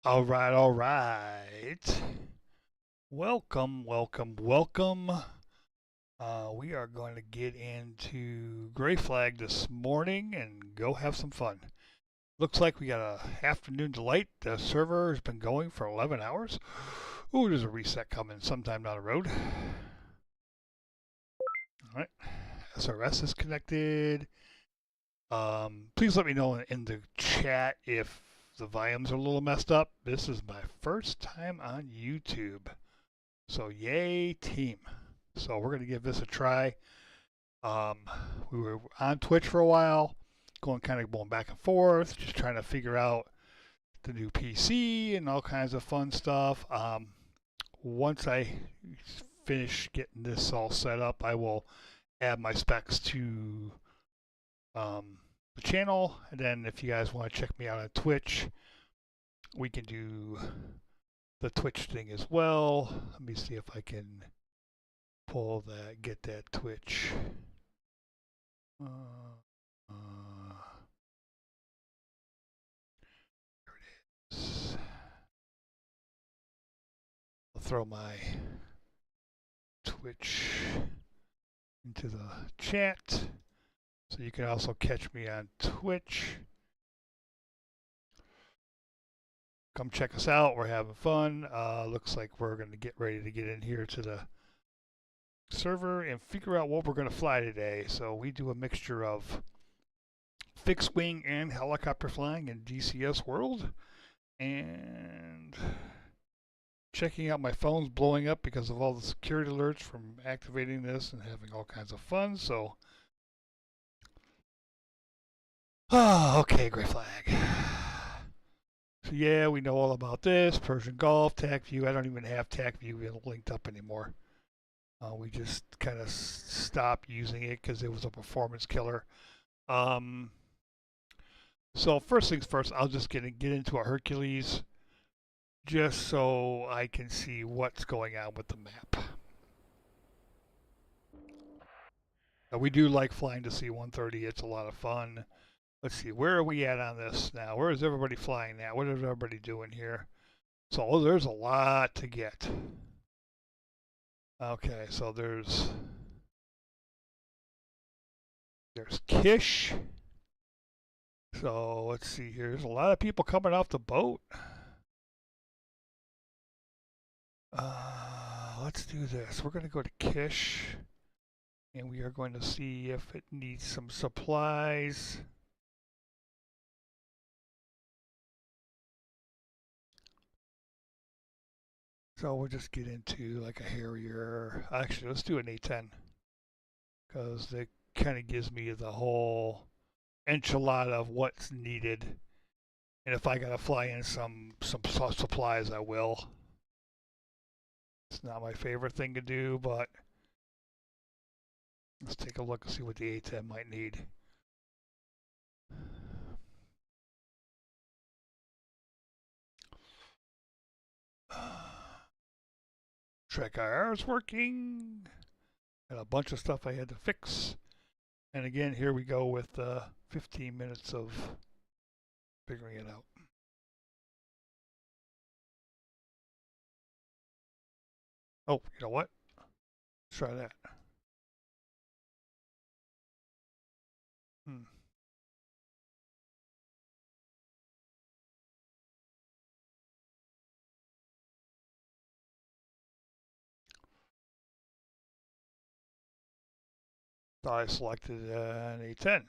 All right, all right. Welcome, welcome, welcome. We are going to get into Gray Flag this morning and go have some fun. Looks like we got a afternoon delight. The server has been going for 11 hours. Ooh, there's a reset coming sometime down the road. All right, SRS is connected. Please let me know in the chat if the volumes are a little messed up. This is my first time on YouTube. So yay team. So we're going to give this a try. We were on Twitch for a while, going back and forth, just trying to figure out the new PC and all kinds of fun stuff. Once I finish getting this all set up, I will add my specs to the channel. And then if you guys want to check me out on Twitch, we can do the Twitch thing as well. Let me see if I can pull that, get that Twitch. There it is. I'll throw my Twitch into the chat, so you can also catch me on Twitch. Come check us out. We're having fun. Looks like we're going to get ready to get in here to the server and figure out what we're going to fly today. So we do a mixture of fixed wing and helicopter flying in DCS World. And checking out my phone's blowing up because of all the security alerts from activating this and having all kinds of fun. So, okay, Gray Flag. So yeah, we know all about this. Persian Gulf, TAC-View. I don't even have TAC-View linked up anymore. We just kind of stopped using it because it was a performance killer. So first things first, I'll just get into a Hercules just so I can see what's going on with the map. We do like flying to C-130. It's a lot of fun. Let's see, where are we at on this now? Where is everybody flying now? What is everybody doing here? So there's a lot to get. Okay, so there's Kish. So let's see here. There's a lot of people coming off the boat. Let's do this. We're going to go to Kish, and we are going to see if it needs some supplies. So we'll just get into like a Harrier. Actually, let's do an A-10 because it kind of gives me the whole enchilada of what's needed. And if I got to fly in some supplies, I will. It's not my favorite thing to do, but let's take a look and see what the A-10 might need. TrackIR is working. Got a bunch of stuff I had to fix. And again, here we go with 15 minutes of figuring it out. Oh, you know what? Let's try that. I selected an A-10.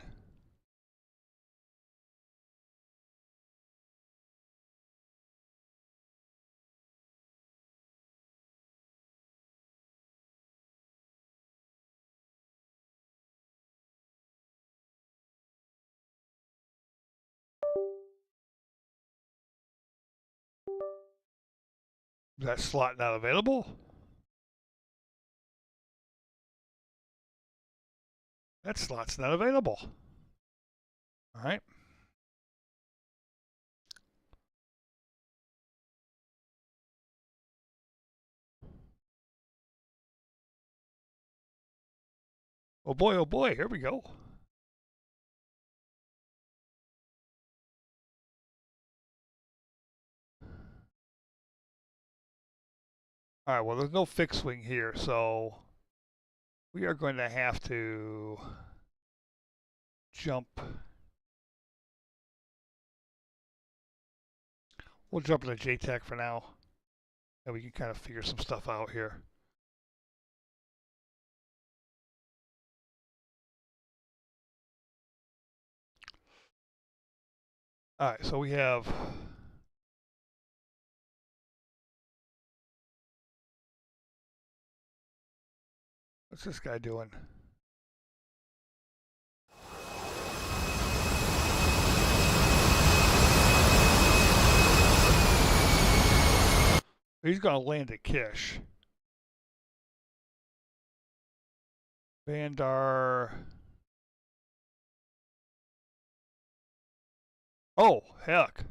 Is that slot not available? That slot's not available. All right. Oh boy, here we go. All right, well, there's no fixed wing here, so we are going to have to jump. We'll jump into JTAC for now, and we can kind of figure some stuff out here. All right, so we have what's this guy doing? He's going to land at Kish. Vandar. Oh, heck.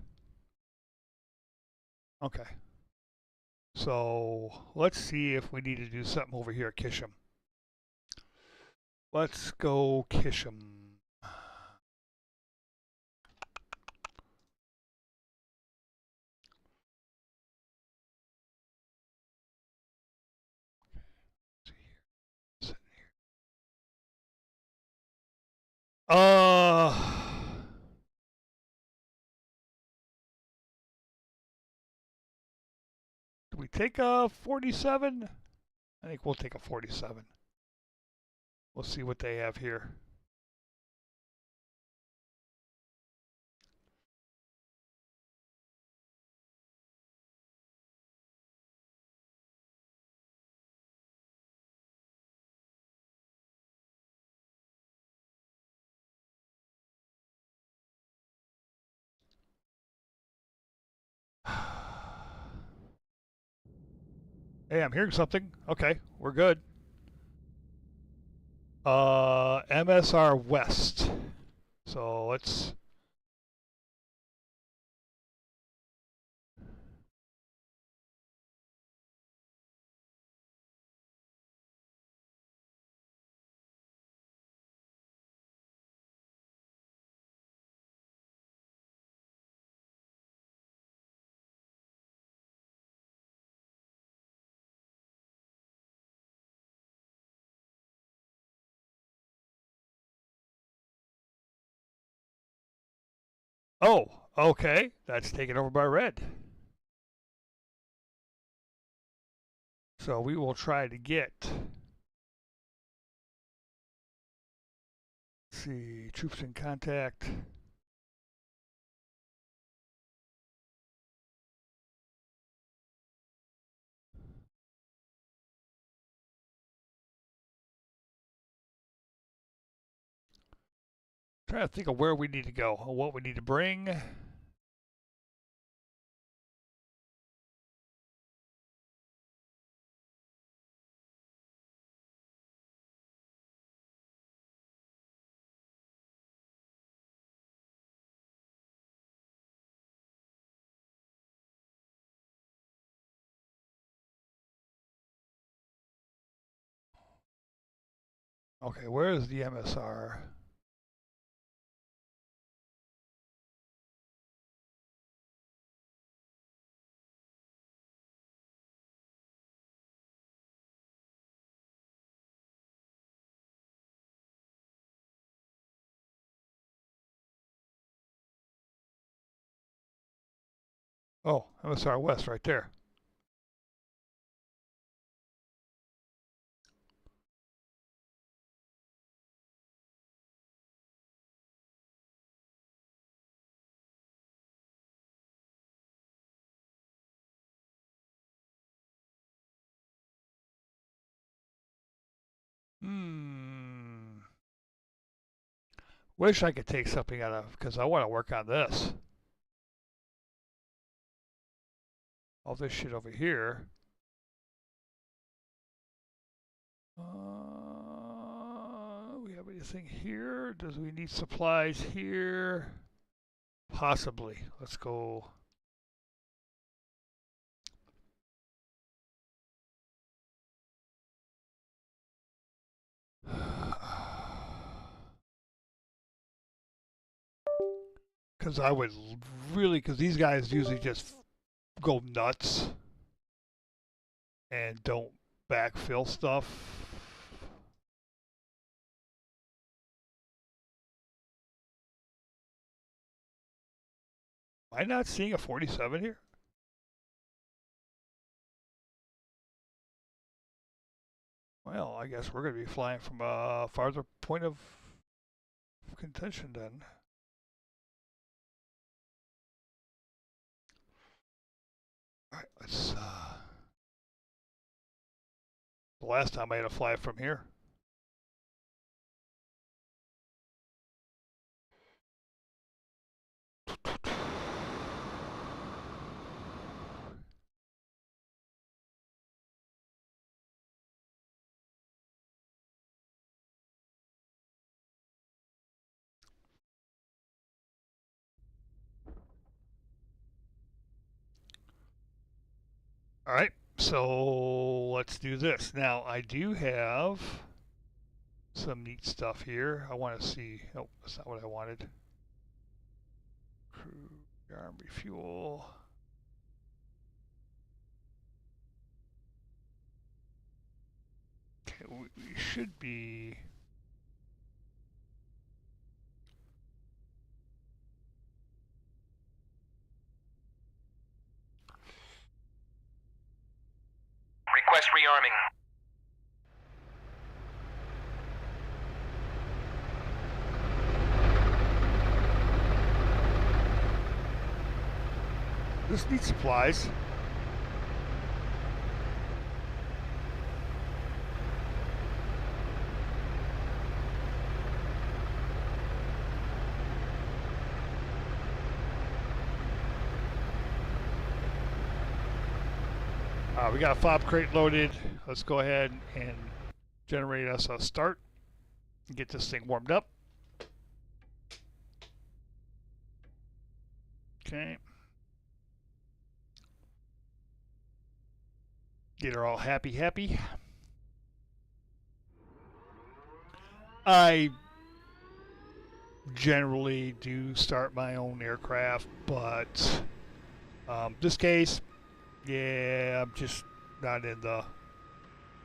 Okay. So let's see if we need to do something over here at Kisham. Let's go Kisham. Do we take a 47? I think we'll take a 47. We'll see what they have here. Hey, I'm hearing something. Okay, we're good. MSR West. So let's... Oh, okay. That's taken over by red. So we will try to get... Let's see, troops in contact. Trying to think of where we need to go, or what we need to bring. Okay, where is the MSR? Oh, MSR West right there. Wish I could take something out of, because I want to work on this. All this shit over here. We have anything here? Does we need supplies here? Possibly. Let's go. Because I would really, because these guys usually just go nuts. and don't backfill stuff. Am I not seeing a 47 here? Well, I guess we're going to be flying from a farther point of contention then. All right, let's. The last time I had to fly from here. All right, so let's do this. Now, I do have some neat stuff here. I want to see. Oh, that's not what I wanted. Crew, arm refuel. Okay, we should be. Request rearming. This needs supplies. We got a fob crate loaded. Let's go ahead and generate us a start and get this thing warmed up. Okay. Get her all happy. I generally do start my own aircraft, but this case, yeah, I'm just not into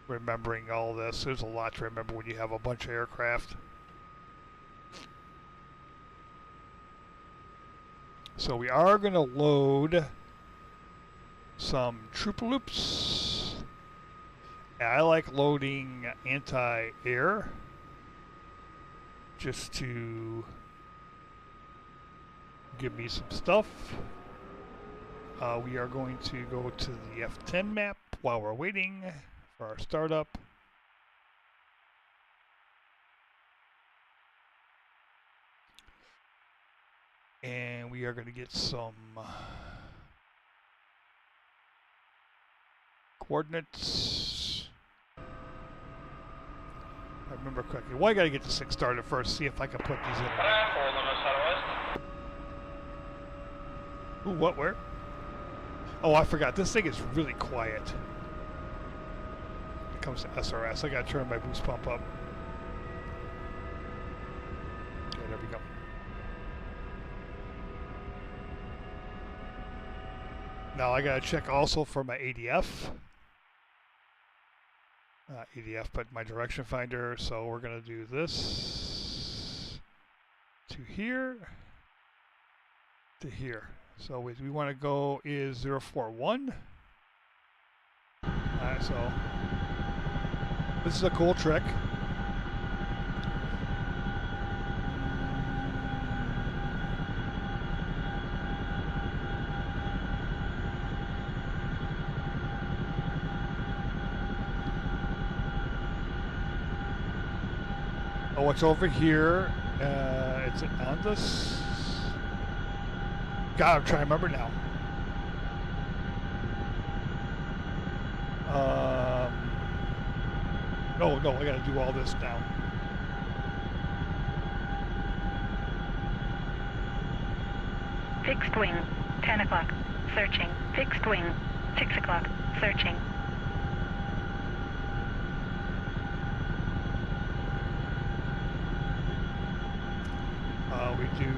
remembering all this. There's a lot to remember when you have a bunch of aircraft. So we are going to load some trooper loops. I like loading anti-air just to give me some stuff. We are going to go to the F10 map while we're waiting for our startup. And we are going to get some coordinates. If I remember correctly. Well, I got to get this thing started first, see if I can put these in. Ooh, what, where? Oh, I forgot. This thing is really quiet. It comes to SRS. I got to turn my boost pump up. Okay, there we go. Now I got to check also for my ADF. ADF, but my direction finder. So we're going to do this to here to here. So we want to go is 041. Alright, so this is a cool trick. Oh, what's over here? It's on this. God, I'm trying to remember now. No, I gotta do all this now. Fixed wing, 10 o'clock, searching. Fixed wing, 6 o'clock, searching. We do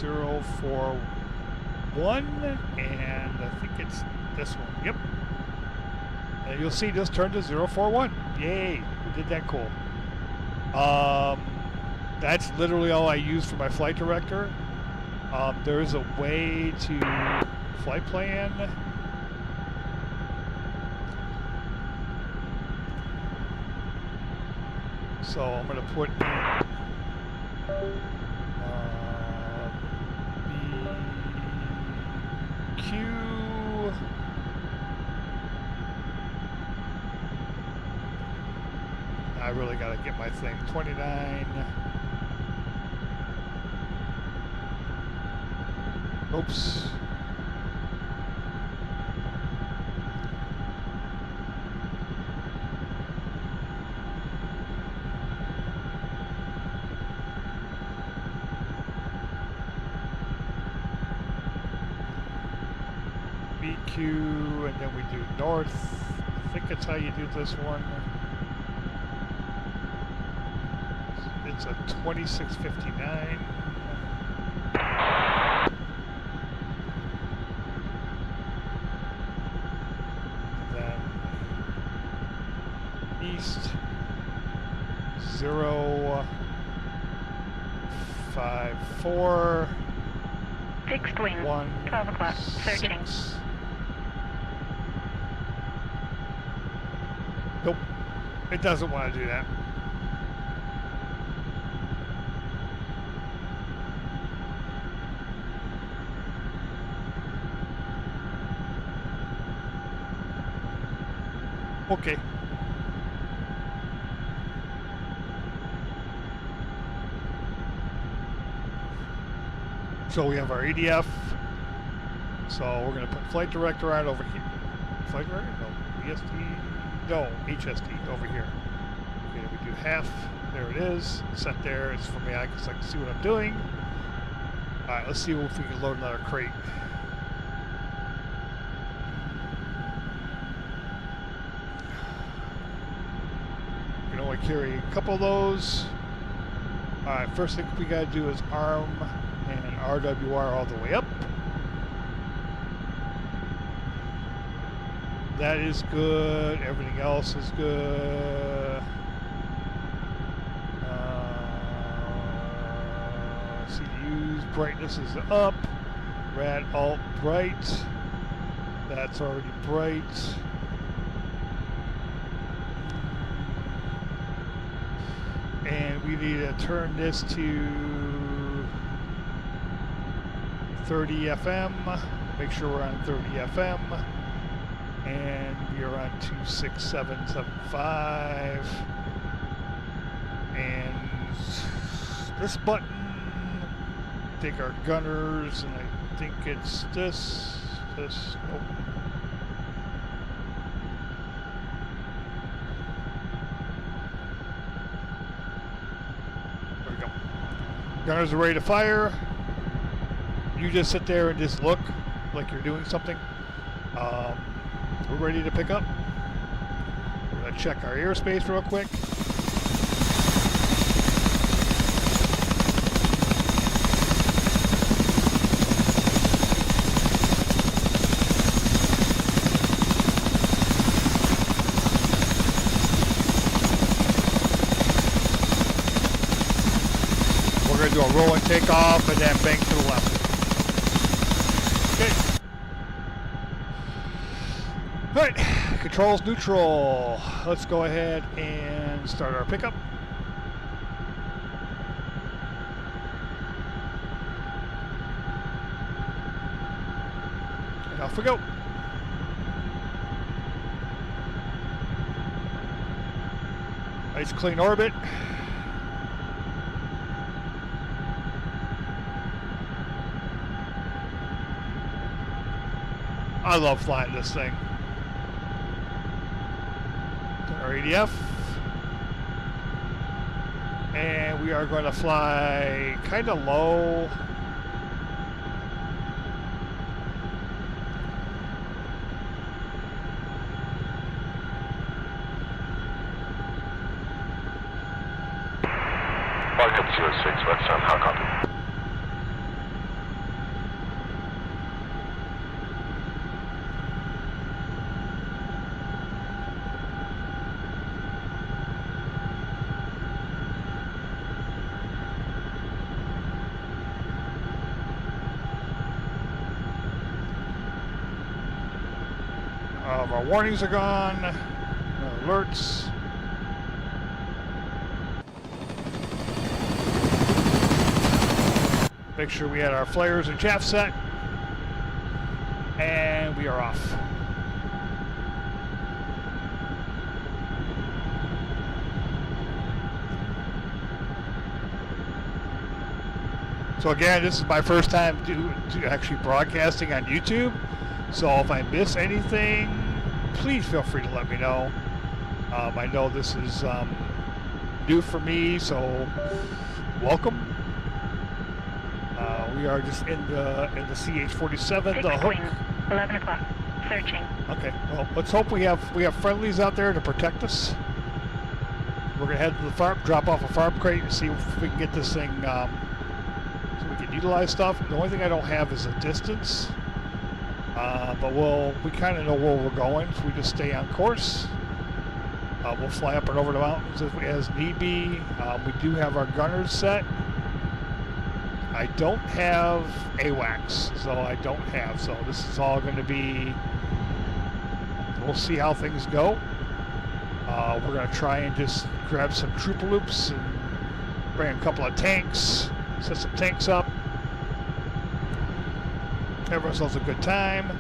041, and I think it's this one. Yep. And you'll see this turned to 041. Yay, we did that cool. That's literally all I use for my flight director. There's a way to flight plan. So I'm going to put in BQ. I really got to get my thing. 29. Oops. BQ, and then we do north. I think that's how you do this one. It's a 2659. Then east 054. Fixed wing. 12 o'clock. Searching. Nope. It doesn't want to do that. Okay. So we have our ADF. So we're going to put flight director on over here. Flight director? No. ESD? No. HSD over here. Okay, we do half. There it is. Set there. It's for me. I can see what I'm doing. Alright, let's see if we can load another crate. You can only carry a couple of those. Alright, first thing we got to do is arm and RWR all the way up. That is good. Everything else is good. CDU's brightness is up. Rad alt bright. That's already bright. And we need to turn this to 30 FM. Make sure we're on 30 FM. And we are on 26775. And this button, I think our gunners, and I think it's this, nope. There we go. Gunners are ready to fire. You just sit there and just look like you're doing something. We're ready to pick up. We're going to check our airspace real quick. We're going to do a roll and take off and then bank to the left. Okay. Alright, controls neutral. Let's go ahead and start our pickup. And off we go. Nice clean orbit. I love flying this thing. Our ADF. And we are going to fly kind of low. Mark up 06, what's on how copy? All of our warnings are gone. No alerts. Make sure we had our flares and chaff set. And we are off. So again, this is my first time actually broadcasting on YouTube. So if I miss anything, please feel free to let me know. I know this is new for me, so welcome. We are just in the CH-47, the hook. 11 o'clock. Searching. Okay. Well, let's hope we have friendlies out there to protect us. We're gonna head to the farm, drop off a farm crate, and see if we can get this thing so we can utilize stuff. The only thing I don't have is a distance, but we kind of know where we're going, so we just stay on course. We'll fly up and over the mountains as need be. We do have our gunners set. I don't have AWACS, so this is all going to be, we'll see how things go. We're going to try and just grab some trooper loops and bring a couple of tanks, set some tanks up, have ourselves a good time.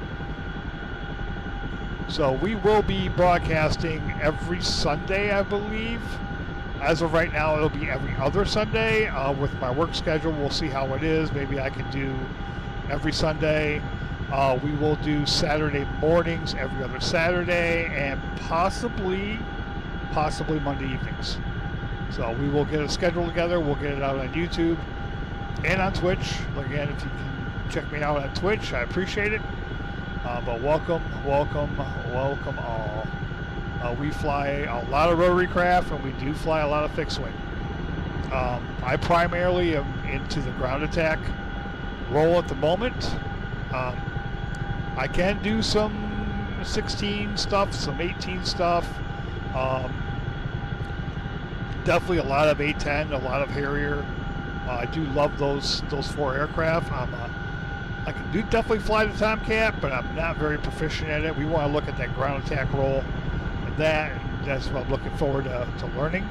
So we will be broadcasting every Sunday, I believe. As of right now, it'll be every other Sunday. With my work schedule, we'll see how it is. Maybe I can do every Sunday. We will do Saturday mornings every other Saturday, and possibly Monday evenings. So we will get a schedule together. We'll get it out on YouTube and on Twitch. Again, if you can check me out on Twitch, I appreciate it. But welcome all. We fly a lot of rotary craft, and we do fly a lot of fixed wing. I primarily am into the ground attack role at the moment. I can do some 16 stuff, some 18 stuff. Definitely a lot of A-10, a lot of Harrier. I do love those 4 aircraft. I can definitely fly the Tomcat, but I'm not very proficient at it. We want to look at that ground attack role. That's what I'm looking forward to learning.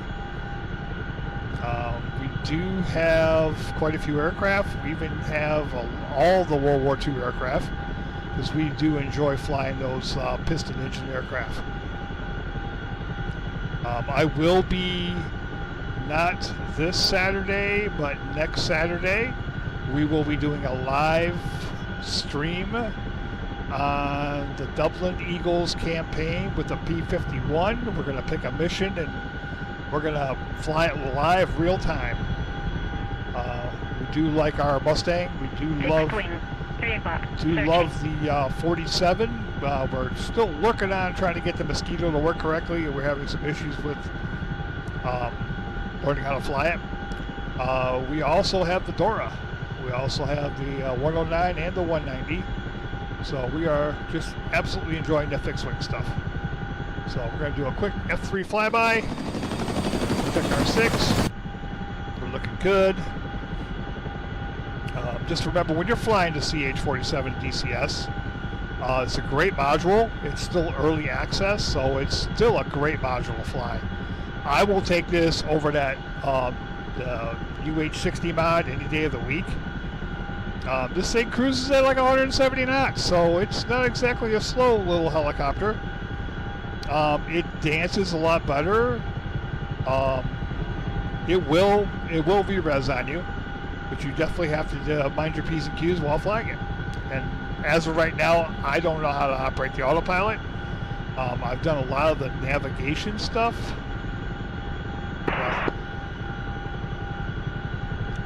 We do have quite a few aircraft. We even have all the World War II aircraft, because we do enjoy flying those piston engine aircraft. I will be, not this Saturday, but next Saturday, we will be doing a live stream on the Dublin Eagles campaign with the P-51. We're going to pick a mission and we're going to fly it live real time. We do like our Mustang. We do love the 47. We're still working on trying to get the Mosquito to work correctly, and we're having some issues with learning how to fly it. We also have the Dora. We also have the 109 and the 190. So we are just absolutely enjoying the fixed wing stuff. So we're going to do a quick F3 flyby. Check our 6. We're looking good. Just remember, when you're flying the CH-47 DCS, it's a great module. It's still early access, so it's still a great module to fly. I will take this over that the UH-60 mod any day of the week. This thing cruises at like 170 knots, so it's not exactly a slow little helicopter. It dances a lot better. It will V-res on you, but you definitely have to mind your P's and Q's while flying it. And as of right now, I don't know how to operate the autopilot. I've done a lot of the navigation stuff.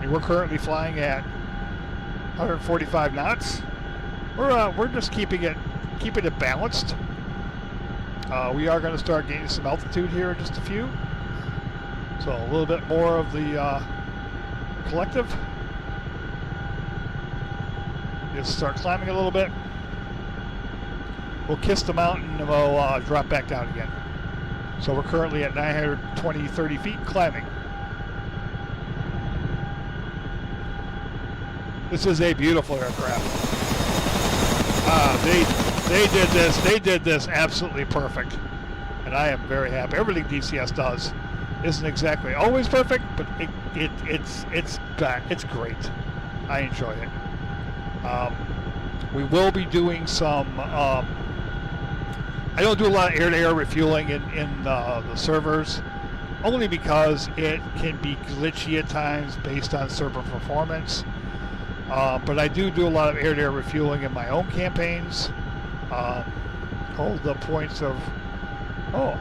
We're currently flying at 145 knots. We're just keeping it balanced. We are going to start gaining some altitude here in just a few. So a little bit more of the collective. Just start climbing a little bit. We'll kiss the mountain and we'll drop back down again. So we're currently at 930 feet climbing. This is a beautiful aircraft. They did this absolutely perfect, and I am very happy. Everything DCS does isn't exactly always perfect, but it's great. I enjoy it. We will be doing some. I don't do a lot of air-to-air refueling in the servers, only because it can be glitchy at times based on server performance. But I do a lot of air-to-air refueling in my own campaigns. Hold the points of. Oh,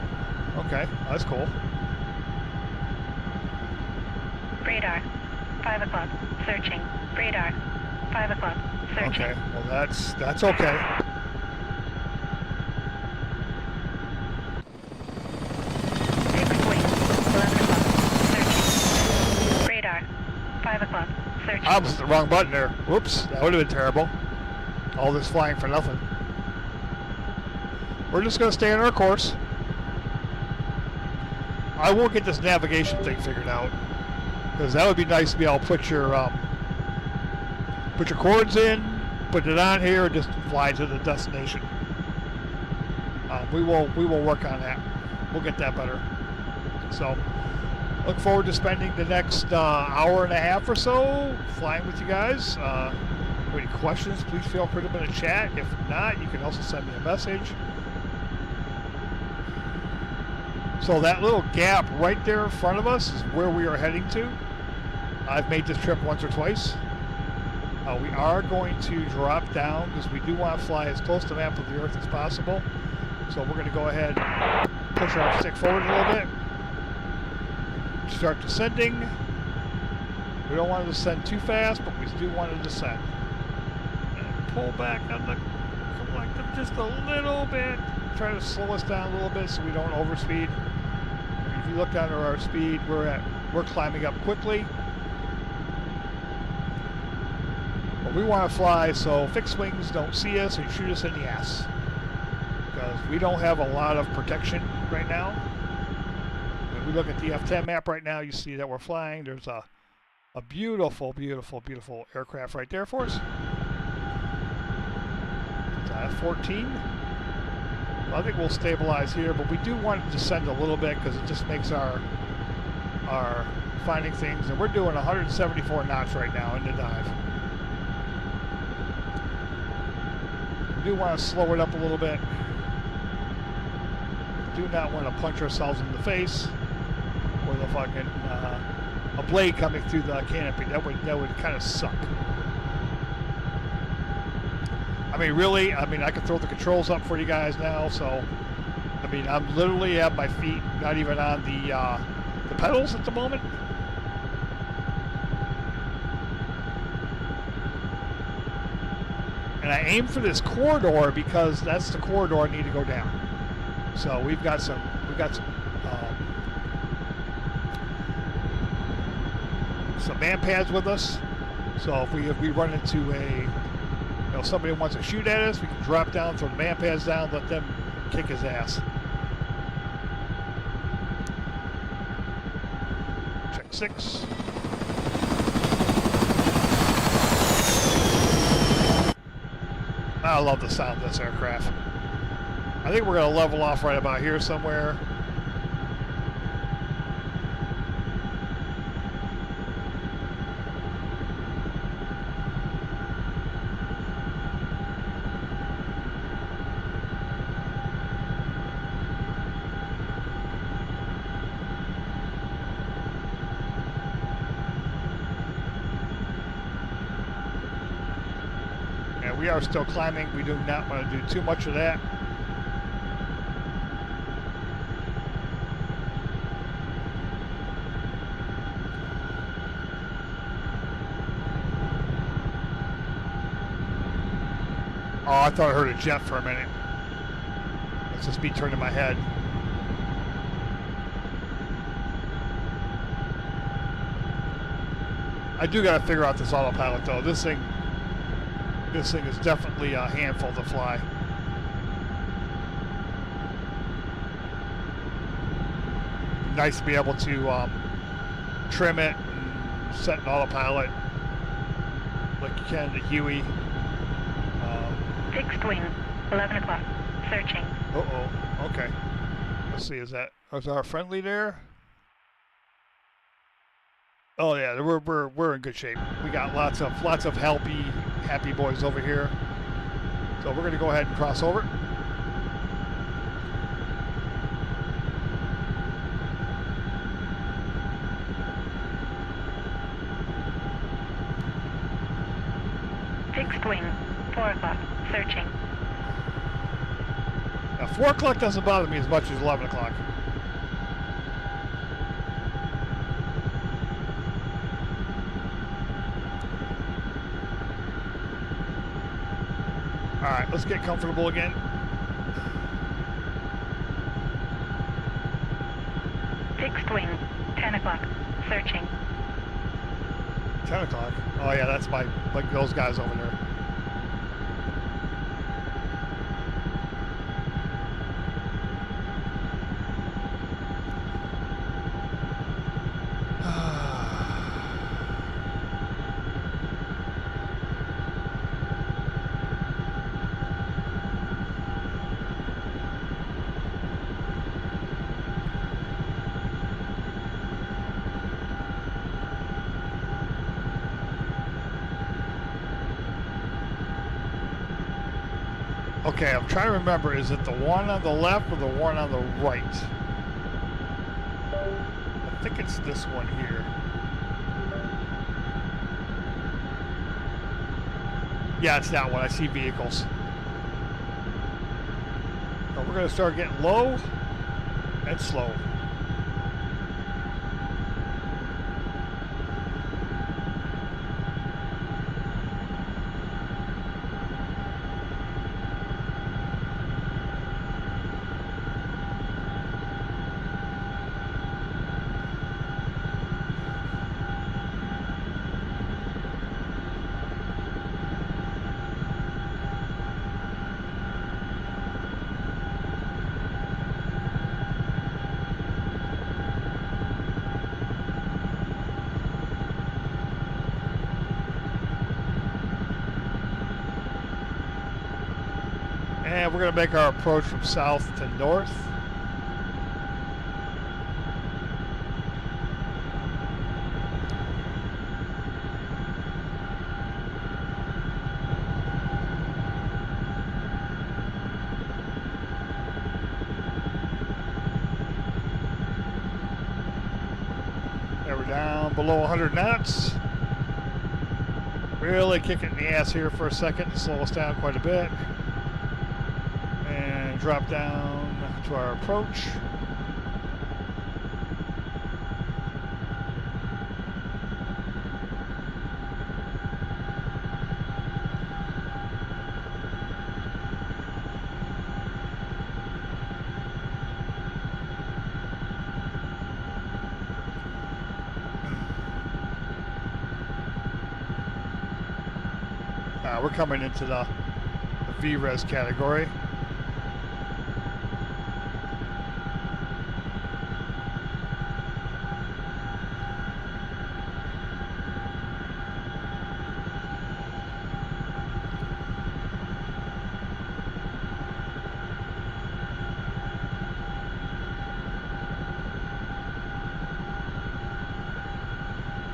okay, that's cool. Radar, 5 o'clock, searching. Radar, 5 o'clock, searching. Okay, well that's okay. Fixed wing, 11 o'clock, searching. Radar, 5 o'clock, searching. I was the wrong button there. Whoops, that would have been terrible. All this flying for nothing. We're just going to stay on our course. I will get this navigation thing figured out, because that would be nice to be able to put your cords in, put it on here, and just fly to the destination. We will work on that. We'll get that better. So, look forward to spending the next hour and a half or so flying with you guys. If you have any questions, please feel free to put in the chat. If not, you can also send me a message. So that little gap right there in front of us is where we are heading to. I've made this trip once or twice. We are going to drop down because we do want to fly as close to the map of the Earth as possible. So we're going to go ahead and push our stick forward a little bit. Start descending. We don't want to descend too fast, but we do want to descend. And pull back on the collective just a little bit. Try to slow us down a little bit so we don't overspeed. If you look down at our speed, we're climbing up quickly. But we want to fly so fixed wings don't see us and shoot us in the ass, because we don't have a lot of protection right now. When we look at the F10 map right now, you see that we're flying. There's a beautiful, beautiful, beautiful aircraft right there for us. It's a F-14. I think we'll stabilize here, but we do want to descend a little bit because it just makes our finding things, and we're doing 174 knots right now in the dive. We do want to slow it up a little bit. Do not want to punch ourselves in the face with a fucking a blade coming through the canopy. That would kind of suck. I mean, really, I could throw the controls up for you guys now, so, I mean, I'm literally at my feet, not even on the pedals at the moment. And I aim for this corridor because that's the corridor I need to go down. So we've got some man pads with us. So if we run into somebody wants to shoot at us, we can drop down, throw the man pads down, let them kick his ass. Check 6. I love the sound of this aircraft. I think we're going to level off right about here somewhere. We are still climbing. We do not want to do too much of that. Oh, I thought I heard a jet for a minute. That's just me turning my head. I do got to figure out this autopilot though. This thing is definitely a handful to fly. Nice to be able to trim it and set an autopilot like you can in the Huey. Fixed wing, 11 o'clock. Searching. Uh-oh. Okay. Let's see, is our friendly there? Oh yeah, we're in good shape. We got lots of happy boys over here. So we're gonna go ahead and cross over. Fixed wing. 4 o'clock. Searching. Now 4 o'clock doesn't bother me as much as 11 o'clock. Alright, let's get comfortable again. Fixed wing. 10 o'clock. Searching. 10 o'clock? Oh yeah, that's like those guys over there. Okay, I'm trying to remember, is it the one on the left or the one on the right? I think it's this one here. Yeah, it's that one. I see vehicles. So we're going to start getting low and slow. And we're going to make our approach from south to north. There we're down below 100 knots. Really kicking the ass here for a second to slow us down quite a bit. Drop down to our approach. We're coming into the V-Res category.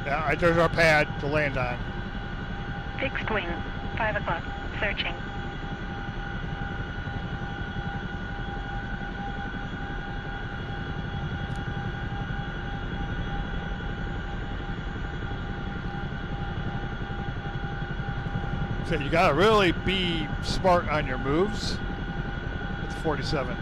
Yeah, right there's our pad to land on. Fixed wing. 5 o'clock. Searching. So you gotta really be smart on your moves with 47.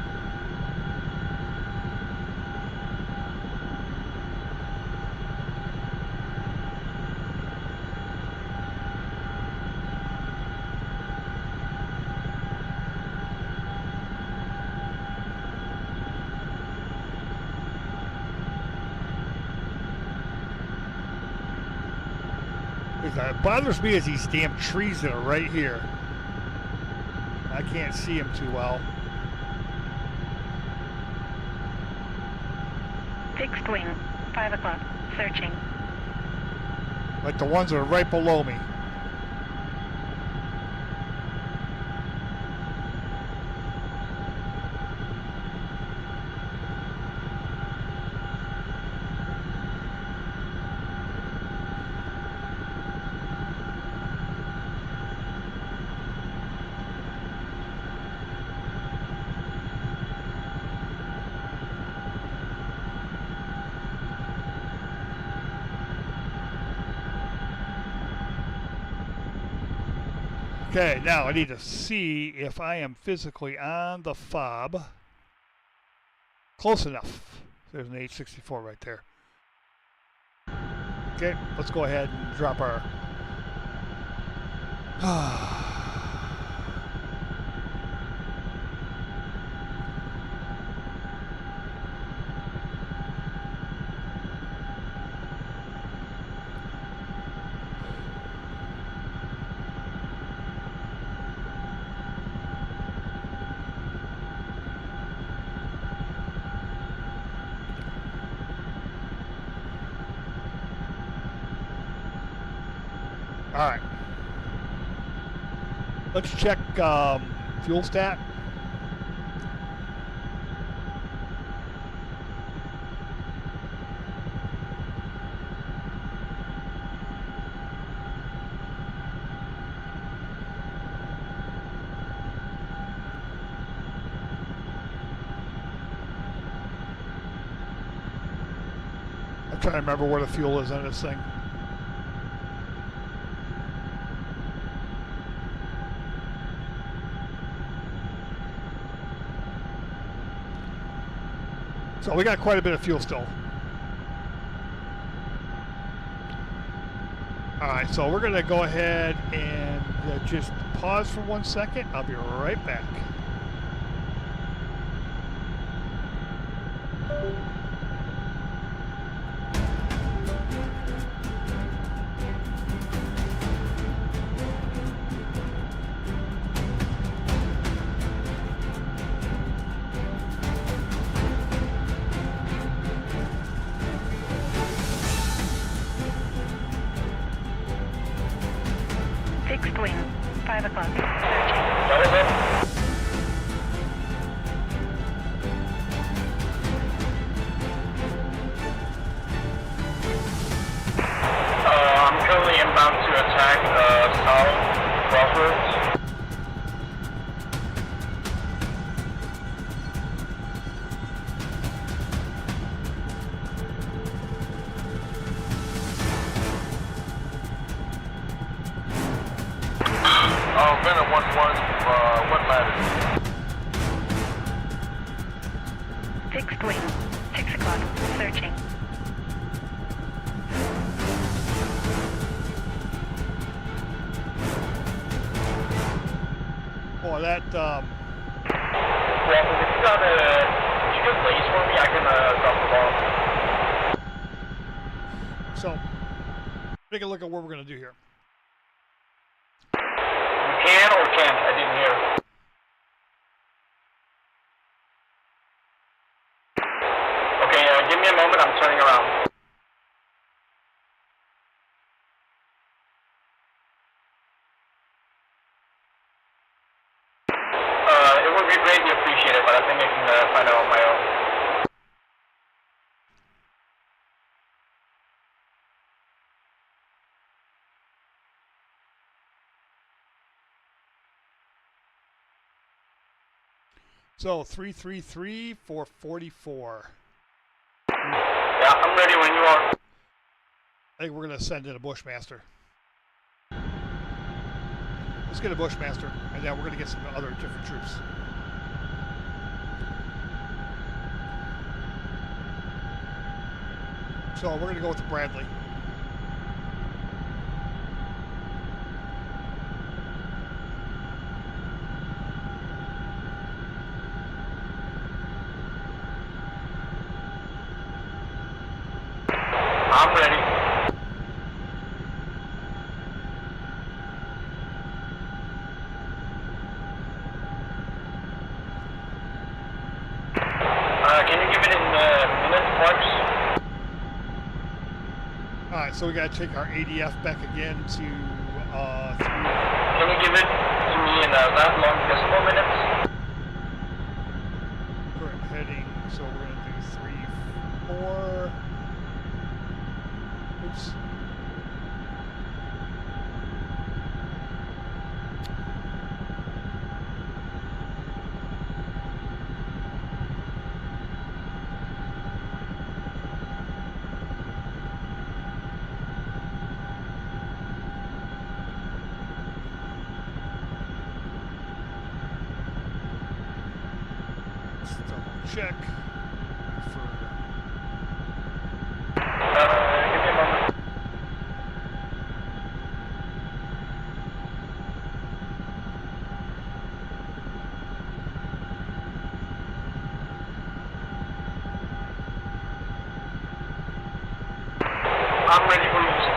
It bothers me is these damn trees that are right here. I can't see them too well. Fixed wing. 5 o'clock. Searching. Like the ones that are right below me. Okay, now I need to see if I am physically on the fob. Close enough. There's an H64 right there. Okay, let's go ahead and drop our... All right. Let's check fuel stat. I'm trying to remember where the fuel is on this thing. So we got quite a bit of fuel still. Alright, so we're going to go ahead and just pause for 1 second. I'll be right back. Fixed wing, 5 o'clock. Searching. That was it? I'm currently inbound to attack south crossroads. Venom 1-1, what matters? Fixed wing, 6 o'clock. Searching. Boy, that, Yeah, if you got a, you get lace for me, I can drop the ball. so, take a look at what we're going to do here. Can or can't? I didn't hear. Okay, give me a moment, I'm turning around. It would be greatly appreciated, but I think I can find out on my own. So 333 for 44. Yeah, I'm ready when you are. I think we're going to send in a Bushmaster. Let's get a Bushmaster, and then we're going to get some other different troops. So we're going to go with the Bradley. I'm ready. Can you give it in minutes, Parks? Alright, so we got to take our ADF back again to 3. Can you give it to me in that long decimal minutes? Current heading, so we're going to do 3, 4. Oops. Let's double check. Give me a moment. I'm ready for use.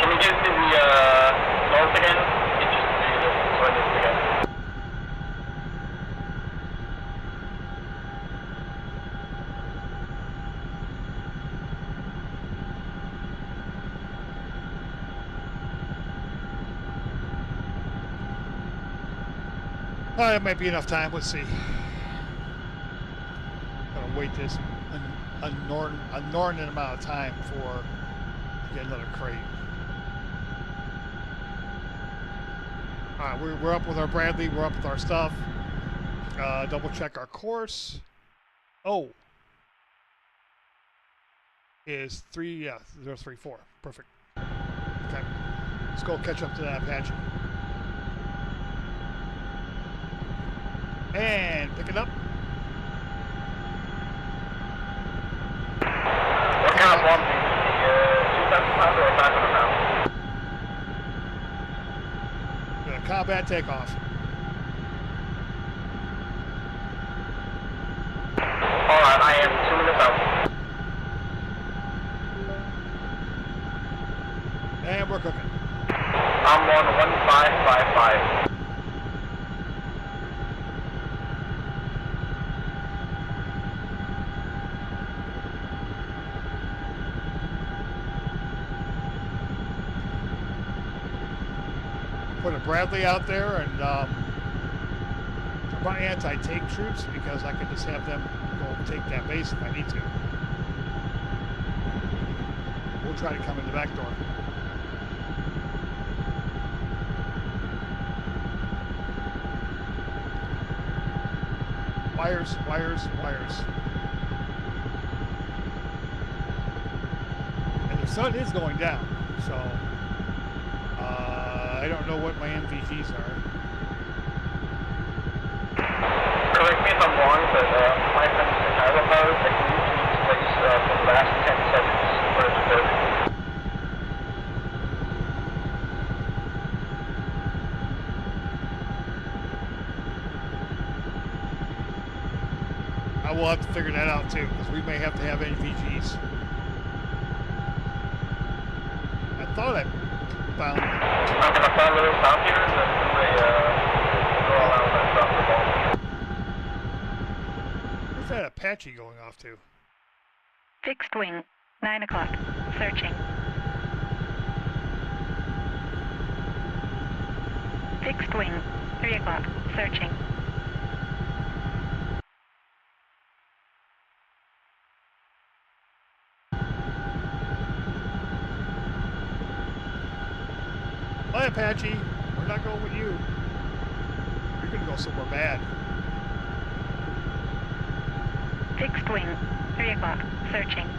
Can you get to the north again? It just join this again. That might be enough time. Let's see. Gotta wait this inordinate amount of time for to get another crate. All right, we're up with our Bradley. We're up with our stuff. Double check our course. Oh, is 034. Perfect. Okay, let's go catch up to that Apache. And pick it up. What kind of bomb do you need? 2,500 or 500 pounds? Combat takeoff. Alright, I am 2 minutes out. And we're cooking. I'm on 1555. Put a Bradley out there and my anti-tank troops because I can just have them go take that base if I need to. We'll try to come in the back door. Wires, wires, wires. And the sun is going down, so I don't know what my MVGs are. Correct me if I'm wrong, but my friend Mr. CyberPowerPC needs place for the last 10 seconds for it to work. I will have to figure that out too, because we may have to have NVGs. I thought I found. I'm gonna find a little stop here and then go around and drop the ball. Where's that Apache going off to? Fixed wing, 9 o'clock. Searching. Fixed wing, 3 o'clock. Searching. Bye, Apache. We're not going with you. You're gonna go somewhere bad. Fixed wing, 3 o'clock. Searching.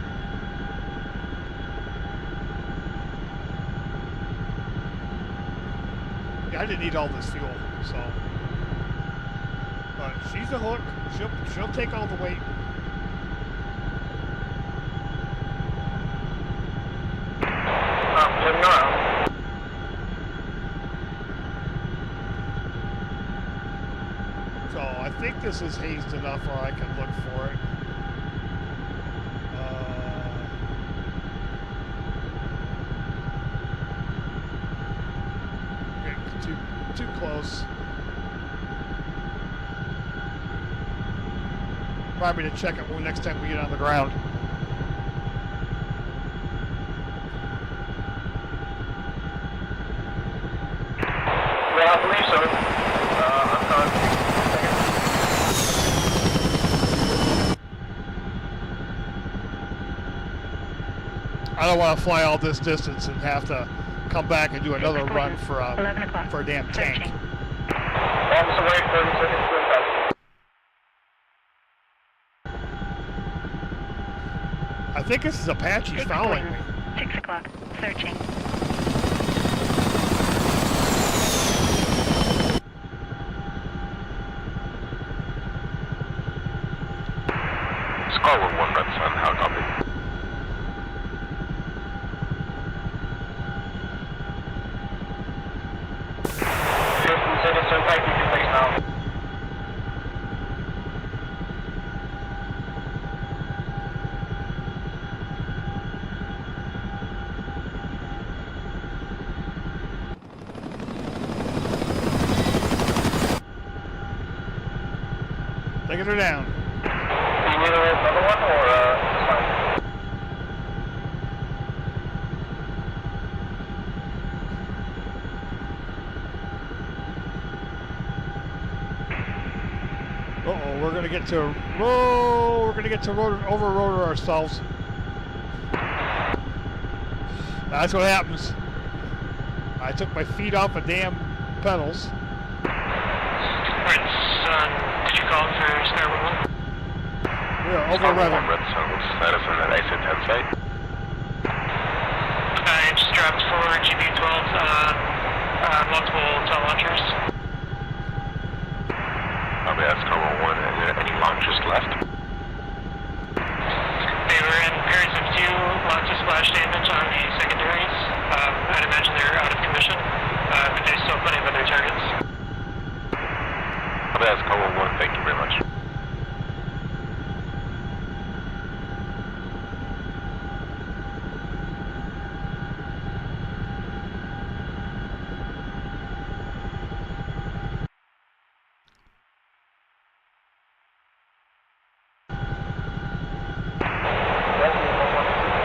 Yeah, I didn't need all this fuel, so. But she's a hook. She'll take all the weight. I'm getting around. So I think this is hazed enough where I can look for it. Okay, too close. Probably to check it when next time we get on the ground. Yeah, I believe so. I'm calling. I don't want to fly all this distance and have to come back and do another Fixed run wing, for 11 o'clock. a damn tank. Searching. Almost away, 30 seconds to impact. I think this is Apache's Fixed following wing, me. 6 o'clock. Searching. Scarlet 1 Red Sun, how copy? Seconds to impact, you can place now. Taking her down. Do you need another one, or it's fine? Uh-oh, we're gonna get to roll. We're gonna get to over rotor ourselves. That's what happens. I took my feet off the damn pedals. Red Sun, did you call for Skyline 1? We are over Scarlet 1 rudder. Red Sun, what's the status on that ISO-10 site? I just dropped 4 GB-12s on multiple cell launchers. Probably that's Scarlet 1. Are there any launchers left? They were in pairs of 2, lots of splash damage on the secondaries. I'd imagine they're out of commission, but there's still plenty of other targets. Probably that's Scarlet 1, thank you very much.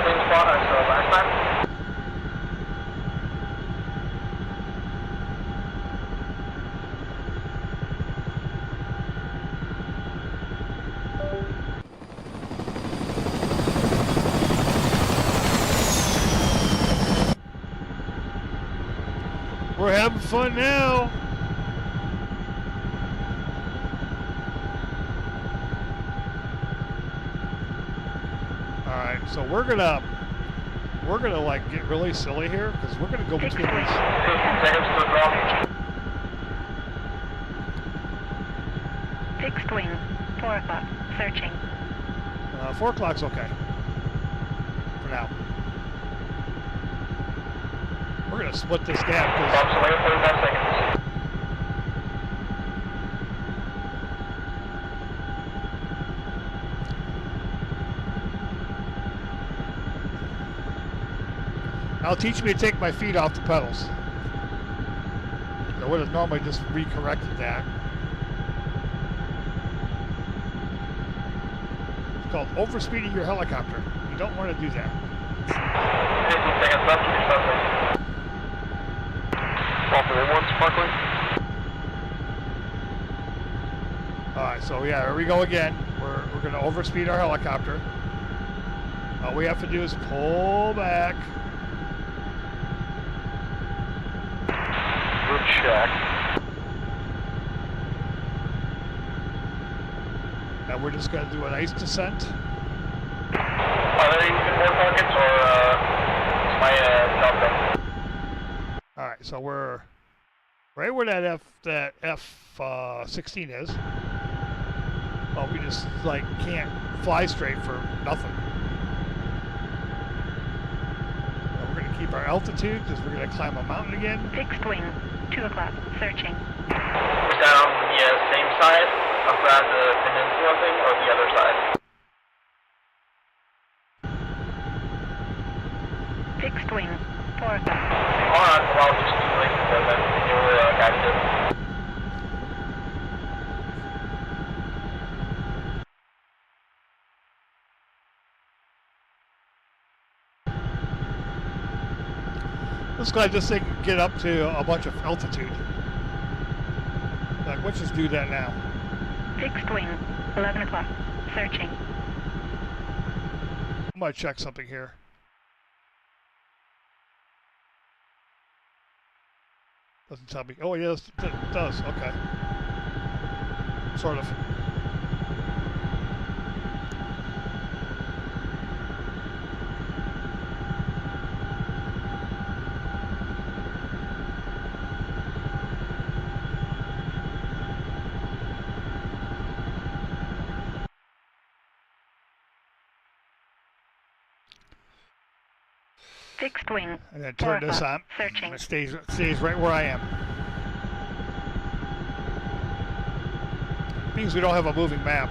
Same spot as last time. We're having fun now. All right, so we're gonna like get really silly here because we're gonna go Fixed between wing. these. 15 seconds to drop. Fixed wing, 4 o'clock. Searching. 4 o'clock's okay for now. We're gonna split this gap because Drops away, 35 seconds. Now teach me to take my feet off the pedals. I would have normally just recorrected that. It's called overspeeding your helicopter. You don't want to do that. 15 seconds left, keep your sparkling. Waffle 1 sparkling? Alright, so yeah, here we go again. We're going to overspeed our helicopter. All we have to do is pull back. Good check. And we're just going to do a nice descent. Are there even more targets, or is my job done? Alright, so we're right where that F-16 is. Well, we just like can't fly straight for nothing. And we're going to keep our altitude because we're going to climb a mountain again. Fixed wing, 2 o'clock. Searching. Is that on the same side of that peninsula thing, or the other side? Fixed wing, 4 o'clock. Alright, well, just too late to go then. You're guided it. Let's glad this thing can get up to a bunch of altitude. Like, let's just do that now. Fixed wing, 11 o'clock. Searching. I'm going to check something here. Doesn't tell me. Oh, yes, it does. Okay. Sort of. Fixed wing. I'm going to turn this on. Searching. It stays right where I am. Means we don't have a moving map.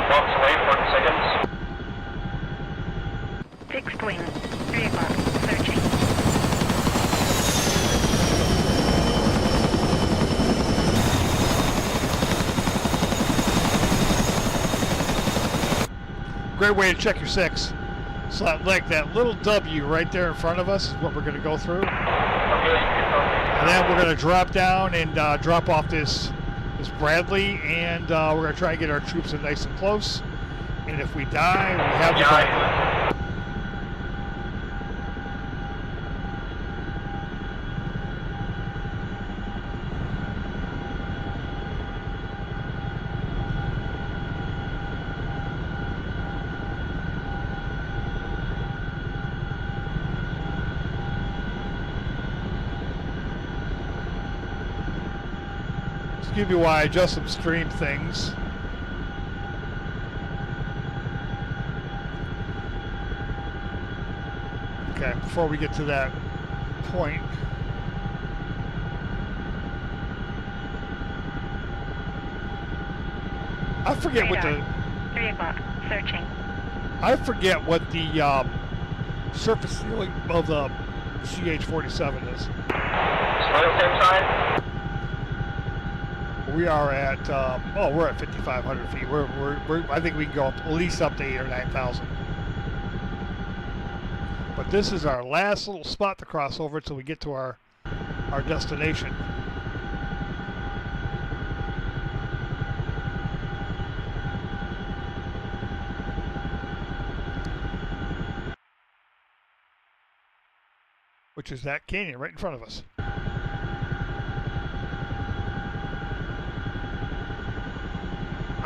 Box away, 40 seconds. Fixed wing. 3 o'clock. Searching. Great way to check your 6. So like that little W right there in front of us is what we're going to go through. And then we're going to drop down and drop off this Bradley, and we're going to try and get our troops in nice and close. And if we die, we have the Bradley. Give you why I adjust some stream things. Okay, before we get to that point. I forget what the 3 o'clock. Searching. I forget what the surface ceiling of the CH-47 is. Still same side? We are at we're at 5,500 feet. We're I think we can go up, at least up to 8,000 or 9,000. But this is our last little spot to cross over till we get to our destination. Which is that canyon right in front of us.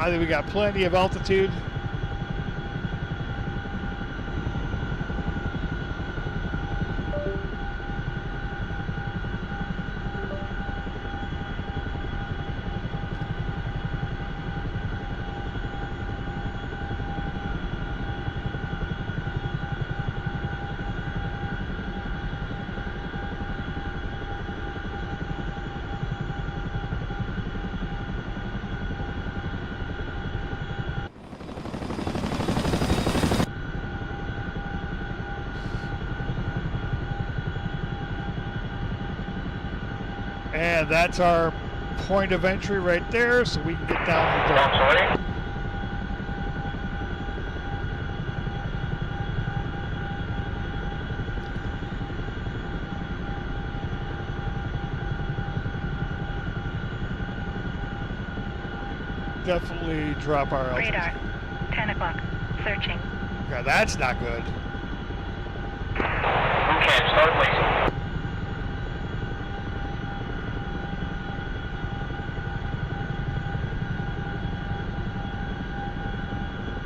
I think we got plenty of altitude. And that's our point of entry right there, so we can get down the Box away. definitely drop our altitude. Radar. 10 o'clock. Searching. Yeah, that's not good. Okay, start placing.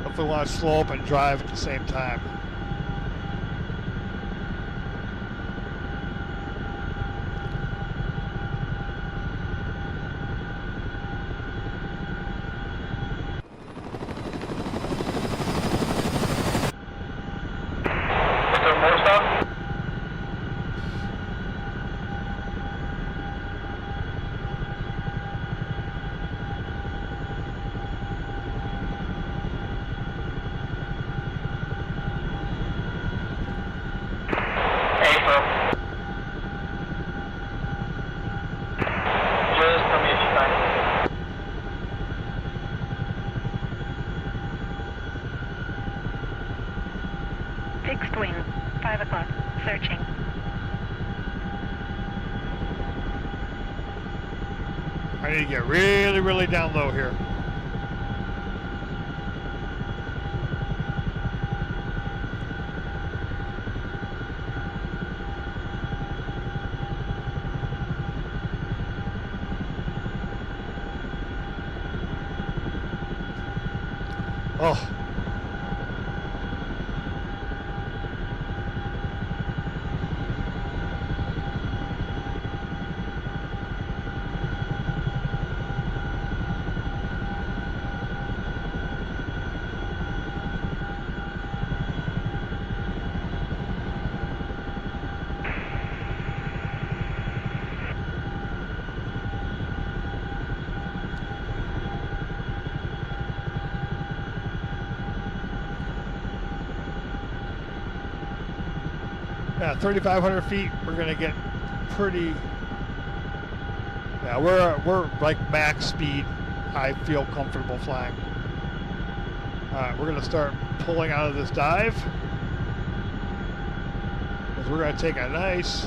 If we want to slow up and drive at the same time. Is there more stuff? Just tell me if you find anything. Fixed wing. 5 o'clock. Searching. I need to get really, really down low here. Oh. Yeah, 3,500 feet. We're gonna get pretty. Yeah, we're like max speed. I feel comfortable flying. All right, we're gonna start pulling out of this dive because we're gonna take a nice.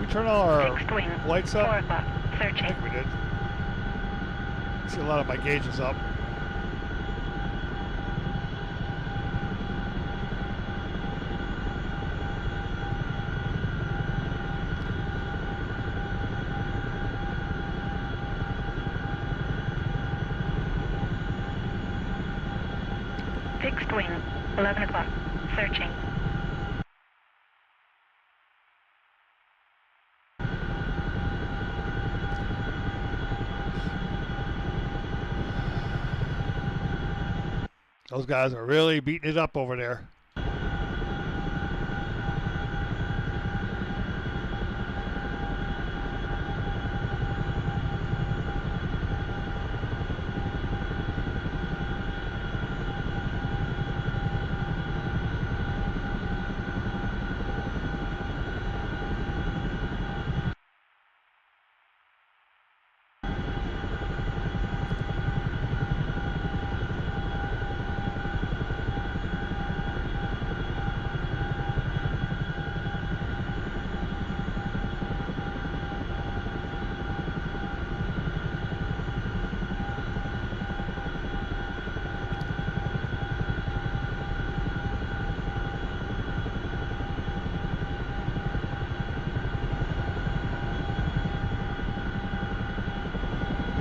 We turn all our Fixed wing. lights 4 up. o'clock. I Searching. think we did. See a lot of my gauges up. Fixed wing. 11 o'clock. Searching. Those guys are really beating it up over there.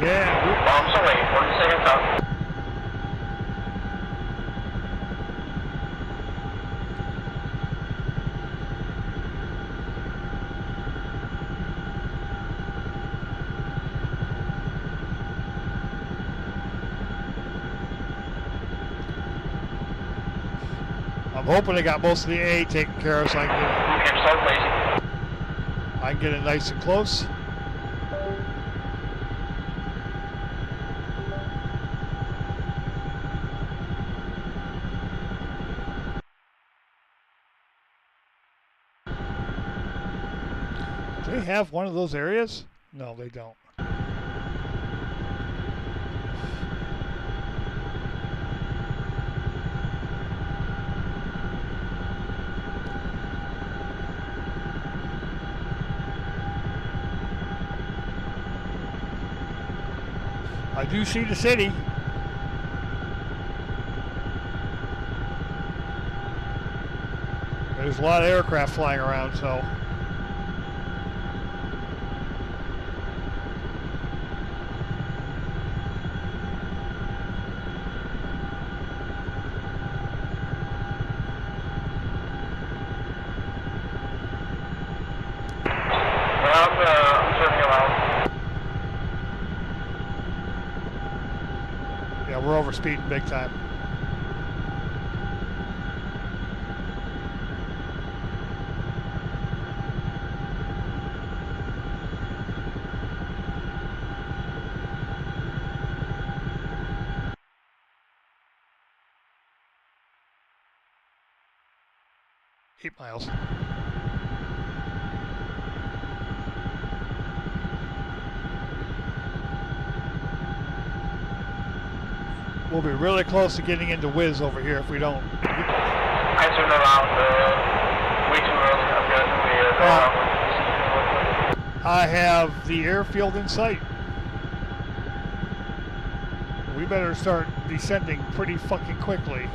Yeah, Bombs away, 40 seconds out. I'm hoping they got most of the A taken care of so I can get it nice and close. Do they have one of those areas? No, they don't. I do see the city. There's a lot of aircraft flying around, so. I'm turning around. Yeah, we're over speeding big time. Eight miles. We'll be really close to getting into Wiz over here if we don't. I turned around way too early. I have the airfield in sight. We better start descending pretty fucking quickly.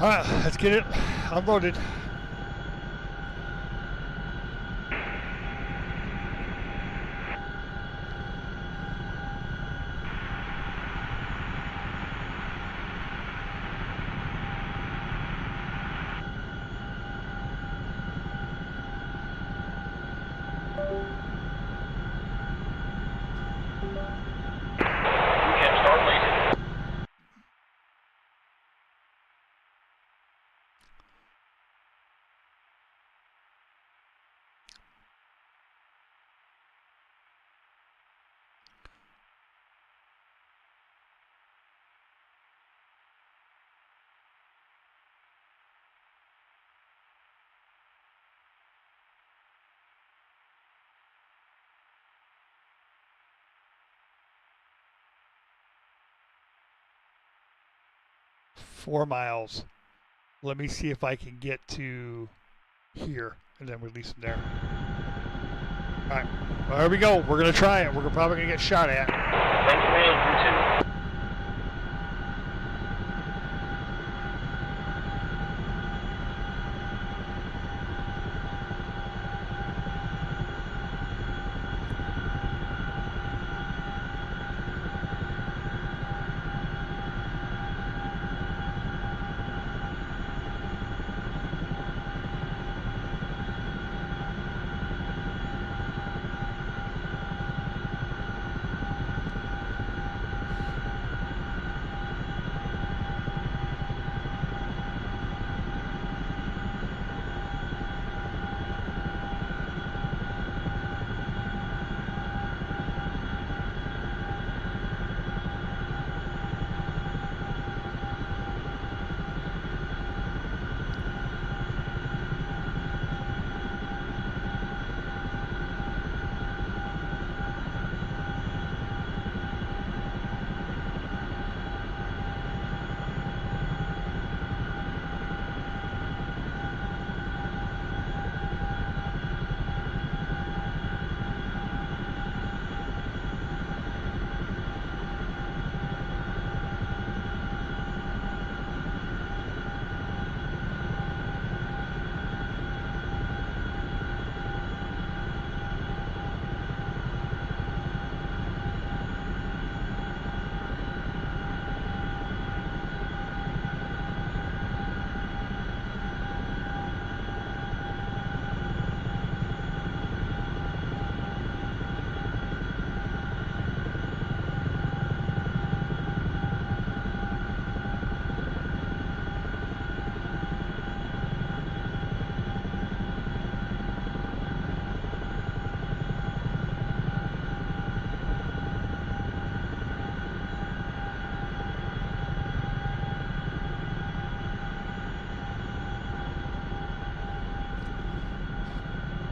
Alright, let's get it unloaded. Cam start lazy. Four miles. Let me see if I can get to here and then release them there. Alright, well, here we go. We're going to try it. We're probably going to get shot at. Thanks, man. You too.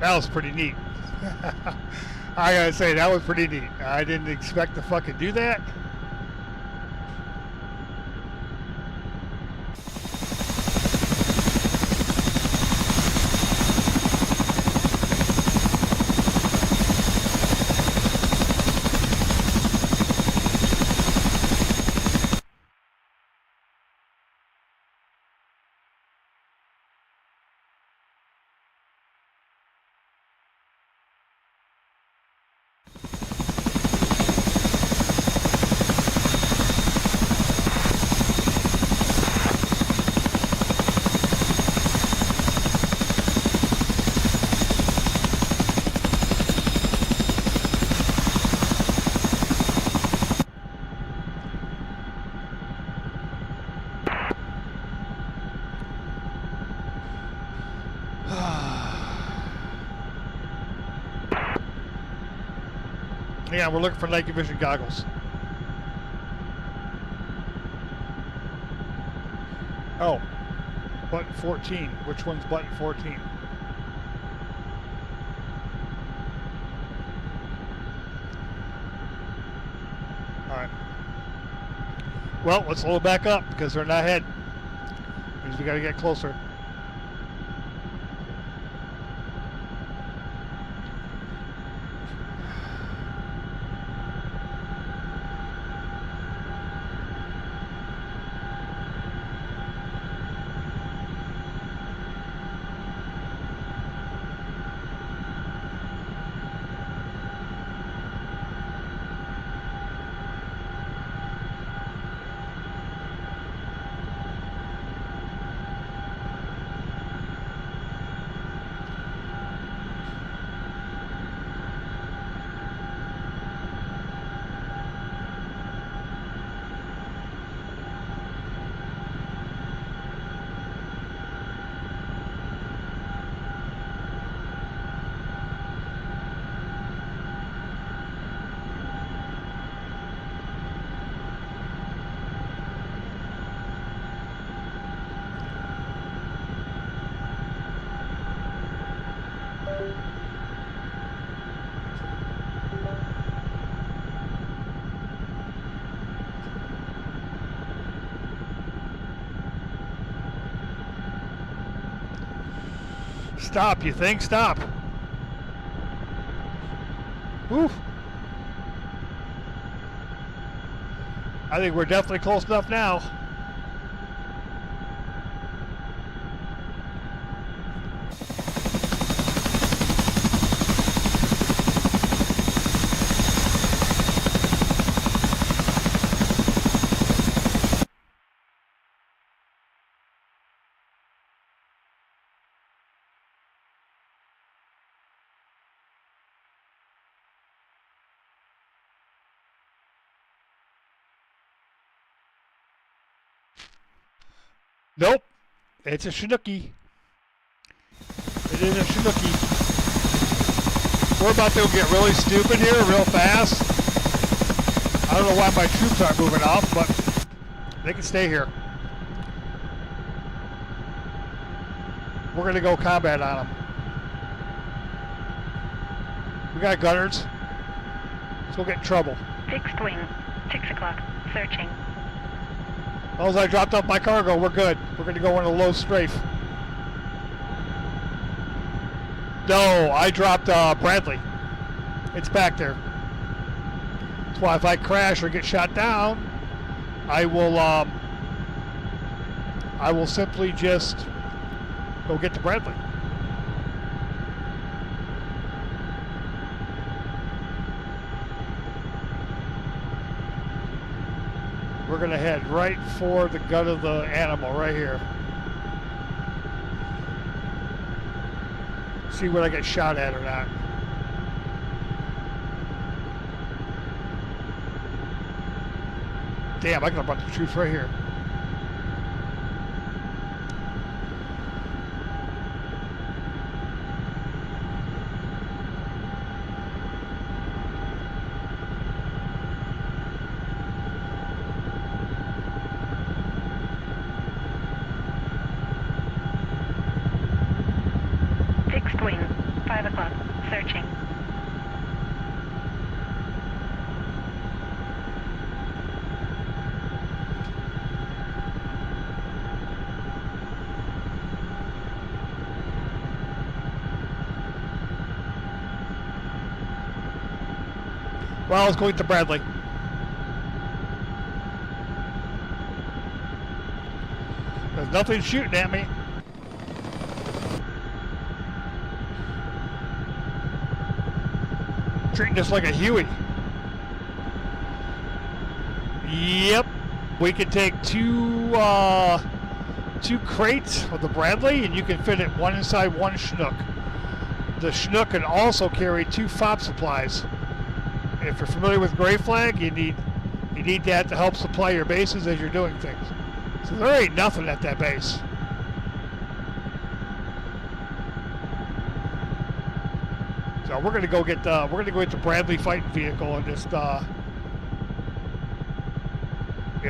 That was pretty neat. I gotta say, that was pretty neat. I didn't expect to fucking do that. Yeah, we're looking for night vision goggles. Oh, button 14. Which one's button 14? Alright. Well, let's load back up because they're not ahead. Means we gotta get closer. Stop, you think? Stop. Oof. I think we're definitely close enough now. Nope. It's a Chinooki. It is a Chinooki. We're about to get really stupid here real fast. I don't know why my troops aren't moving off, but they can stay here. We're going to go combat on them. We got gunners. Let's go get in trouble. Fixed wing. 6 o'clock. Searching. As long as I dropped off my cargo, we're good. We're going to go in a low strafe. No, I dropped Bradley. It's back there. That's why if I crash or get shot down, I will simply just go get to Bradley. We're going to head right for the gut of the animal right here. See what I get shot at or not. Damn, I got a bunch of troops right here. Fixed wing. 5 o'clock. Searching. Well, let's go get to Bradley. There's nothing shooting at me. Treating us like a Huey. Yep. We can take two crates of the Bradley, and you can fit it one inside one Chinook. The Chinook can also carry 2 FOB supplies. If you're familiar with Gray Flag, you need that to help supply your bases as you're doing things. So there ain't nothing at that base. So we're gonna go get the Bradley fighting vehicle and just yeah,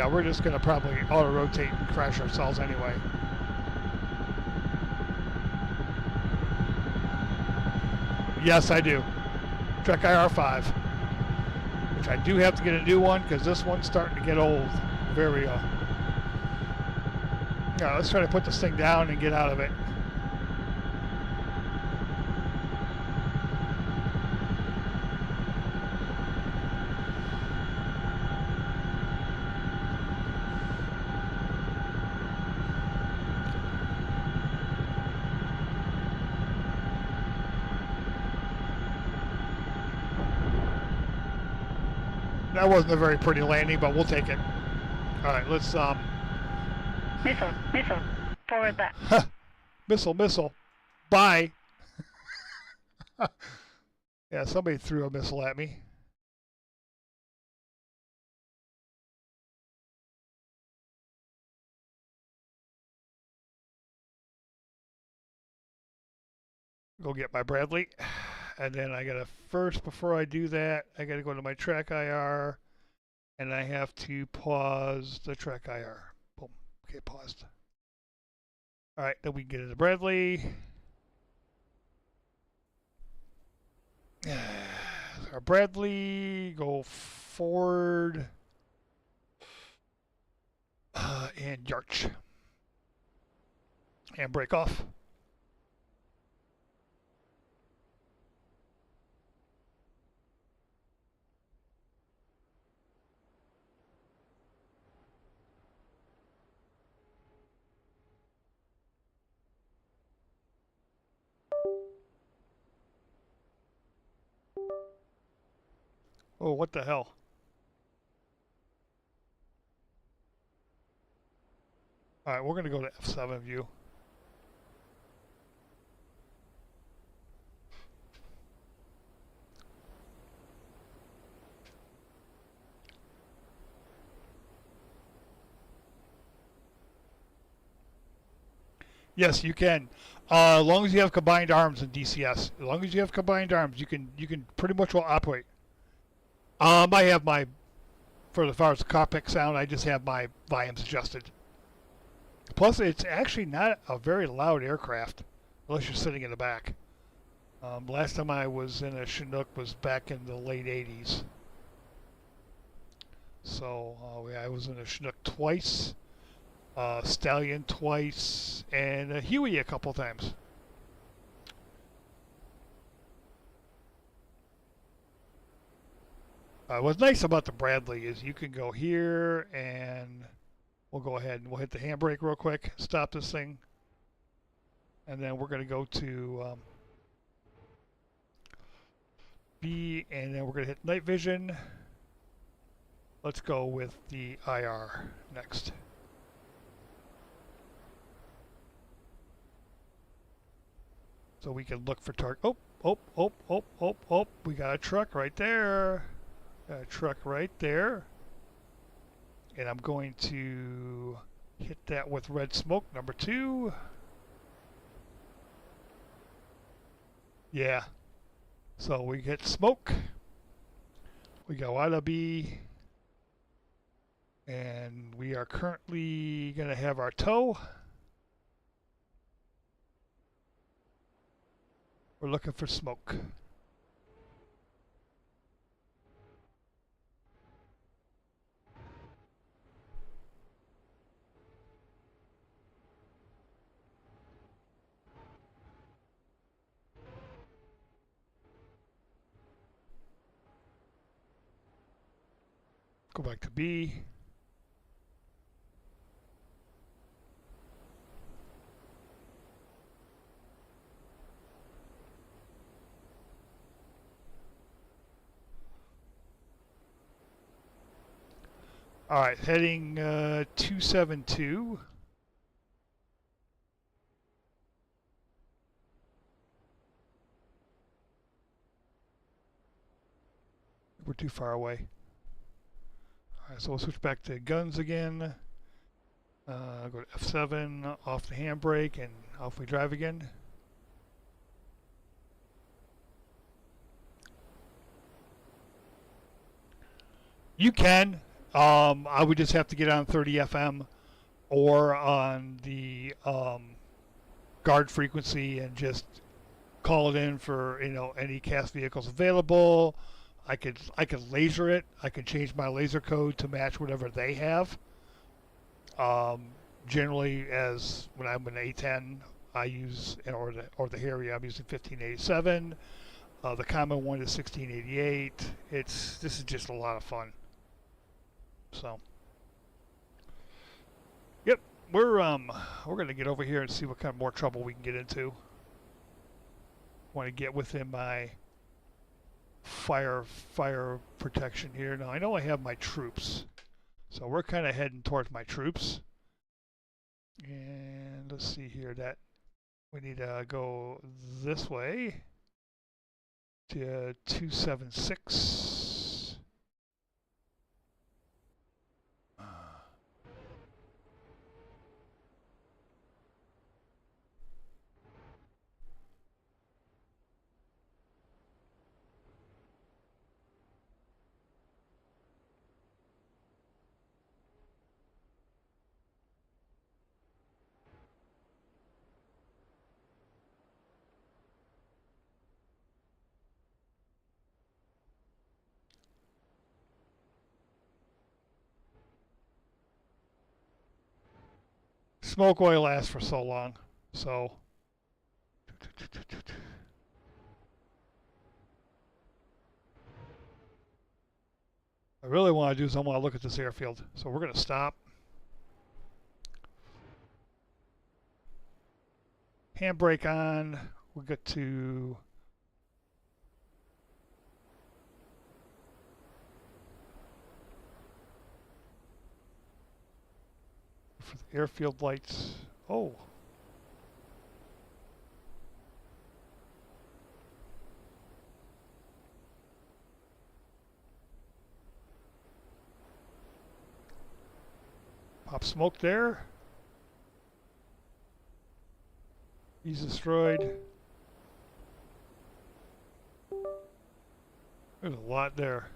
we're just gonna probably auto rotate and crash ourselves anyway. Yes, I do. TrackIR 5, which I do have to get a new one because this one's starting to get old. Very yeah, let's try to put this thing down and get out of it. That wasn't a very pretty landing, but we'll take it. All right, let's Missile. Missile. Forward left. Missile. Bye. Yeah, somebody threw a missile at me. Go get my Bradley. And then I gotta first, before I do that, I gotta go to my TrackIR, and I have to pause the TrackIR. Boom. Okay, paused. All right, then we can get into Bradley. Our Bradley, go forward, and Yarch, and break off. Oh, what the hell? All right, we're going to go to F7 view. Yes, you can. As long as you have combined arms in DCS. As long as you have combined arms, you can pretty much well operate. I have my, for as far as the cockpit sound, I just have my volumes adjusted. Plus, it's actually not a very loud aircraft, unless you're sitting in the back. Last time I was in a Chinook was back in the late 80s. So I was in a Chinook twice, Stallion twice, and a Huey a couple times. What's nice about the Bradley is you can go here, and we'll go ahead and we'll hit the handbrake real quick, stop this thing, and then we're going to go to B, and then we're going to hit night vision. Let's go with the IR next. So we can look for target. Oh, we got a truck right there. Got a truck right there. And I'm going to hit that with red smoke, number 2. Yeah. So we get smoke. We go out of B. And we are currently going to have our tow. We're looking for smoke. Go back to B. All right, heading 272. We're too far away. All right, so we'll switch back to guns again. Go to F7, off the handbrake, and off we drive again. You can. I would just have to get on 30 FM or on the guard frequency and just call it in for any CAS vehicles available. I could laser it. I could change my laser code to match whatever they have. Generally, as when I'm in A10, I use or the Harrier, I'm using 1587. The common one is 1688. This is just a lot of fun. So, yep, we're gonna get over here and see what kind of more trouble we can get into. Want to get within my fire protection here. Now I know I have my troops, so we're kind of heading towards my troops. And let's see here, that we need to go this way to 276. Smoke oil lasts for so long, so I really want to do is I want to look at this airfield. So we're going to stop. Handbrake on. We'll get to for the airfield lights. Oh. Pop smoke there. He's destroyed. There's a lot there.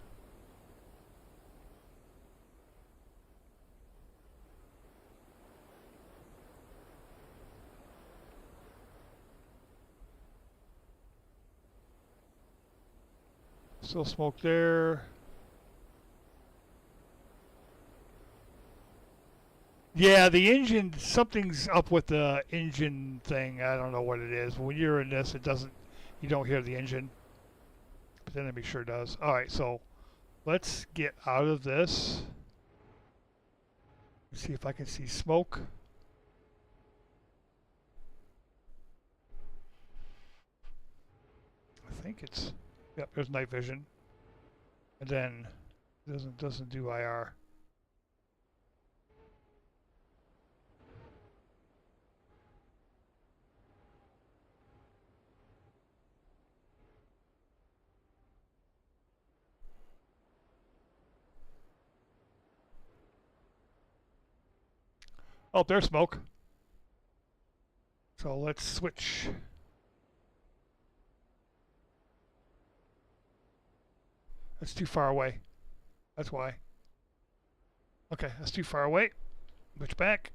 Still smoke there. Yeah, the engine, something's up with the engine thing. I don't know what it is. When you're in this, it doesn't, you don't hear the engine. But the enemy sure does. Alright, so let's get out of this. See if I can see smoke. I think it's, yep, there's night vision. And then doesn't do IR. Oh, there's smoke. So let's switch. That's too far away. That's why. Okay, that's too far away. Switch back.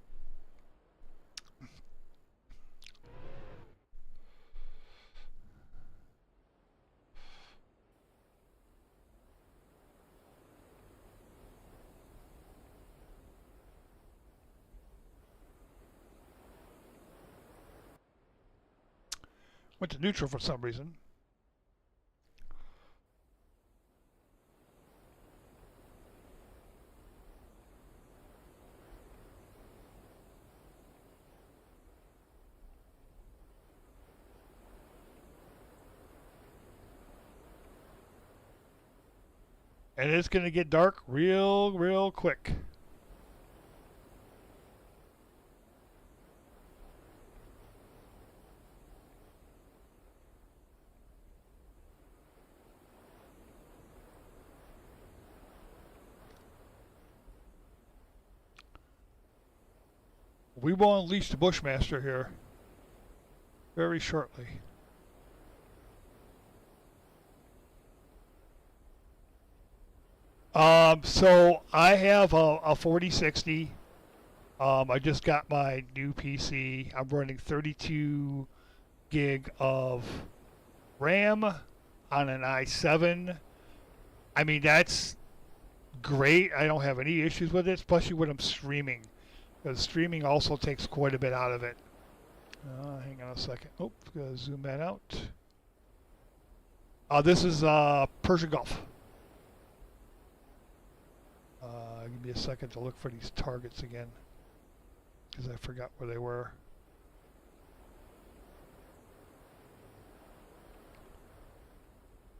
Went to neutral for some reason. And it's going to get dark real quick. We will unleash the Bushmaster here very shortly. So I have a 4060. I just got my new PC. I'm running 32 gig of RAM on an i7. I mean, that's great. I don't have any issues with it, especially when I'm streaming. Because streaming also takes quite a bit out of it. Hang on a second. Oh, gotta zoom that out. This is Persian Gulf. Give me a second to look for these targets again, because I forgot where they were.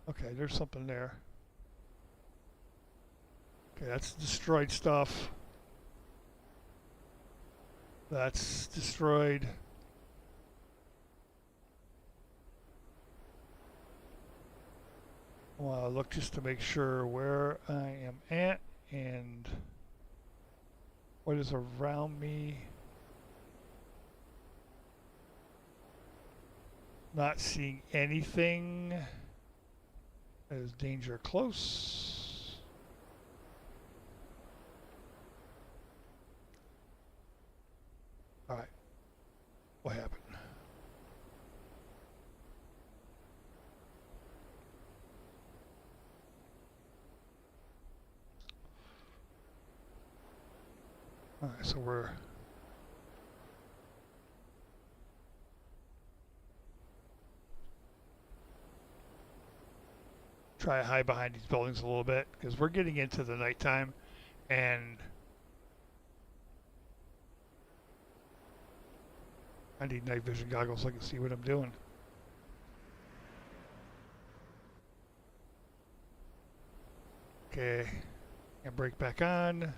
Okay, there's something there. Okay, that's destroyed stuff. That's destroyed. I want to look just to make sure where I am at and what is around me. Not seeing anything. There's danger close. All right. What happened? All right, so we're try to hide behind these buildings a little bit because we're getting into the nighttime, and I need night vision goggles so I can see what I'm doing. Okay, and brake back on.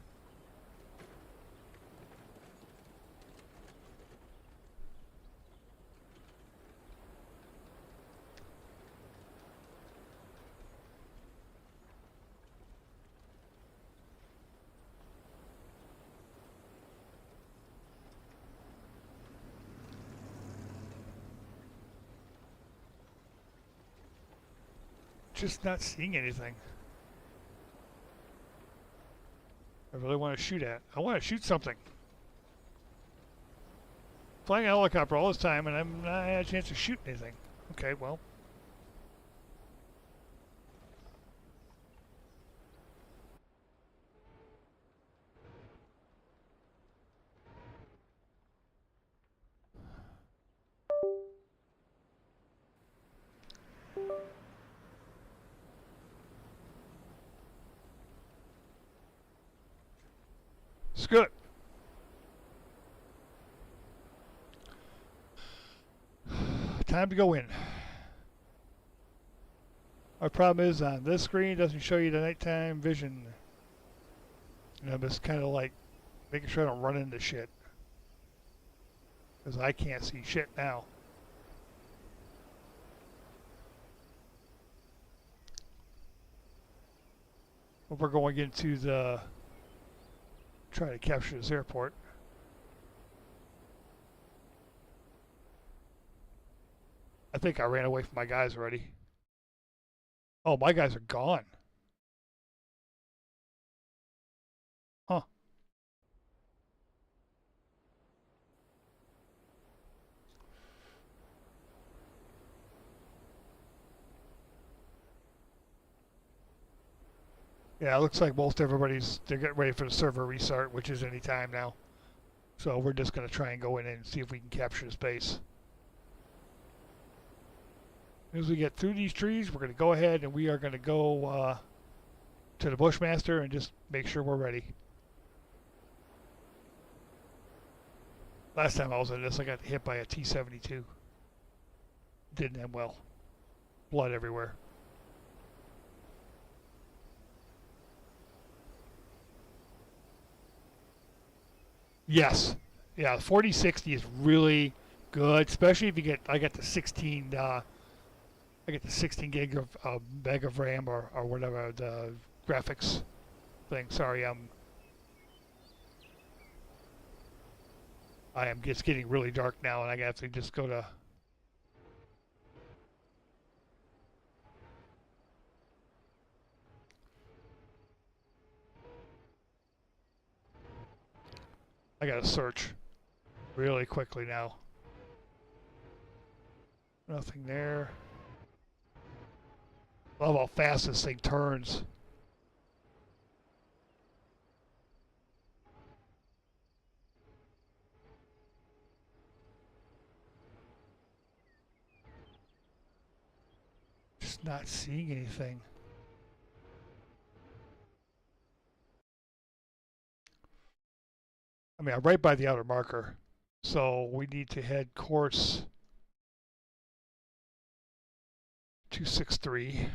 Just not seeing anything. I really want to shoot at. I want to shoot something. Flying a helicopter all this time and I'm not had a chance to shoot anything. Okay, well. It's good. Time to go in. Our problem is on this screen it doesn't show you the nighttime vision. And I'm just kind of like making sure I don't run into shit. Because I can't see shit now. But we're going into the... try to capture this airport. I think I ran away from my guys already. Oh, my guys are gone. Huh. Yeah, it looks like most everybody's, they're getting ready for the server restart, which is any time now. So we're just going to try and go in and see if we can capture this base. As we get through these trees, we're going to go ahead and we are going to go to the Bushmaster and just make sure we're ready. Last time I was in this, I got hit by a T-72. Didn't end well. Blood everywhere. Yes. Yeah, 4060 is really good, especially if you get, I got the 16, I get the 16 gig of meg of RAM or whatever the graphics thing. Sorry, I am just getting really dark now, and I have to just go to. I gotta search really quickly now. Nothing there. I love how fast this thing turns. Just not seeing anything. I mean, I'm right by the outer marker, so we need to head course 263.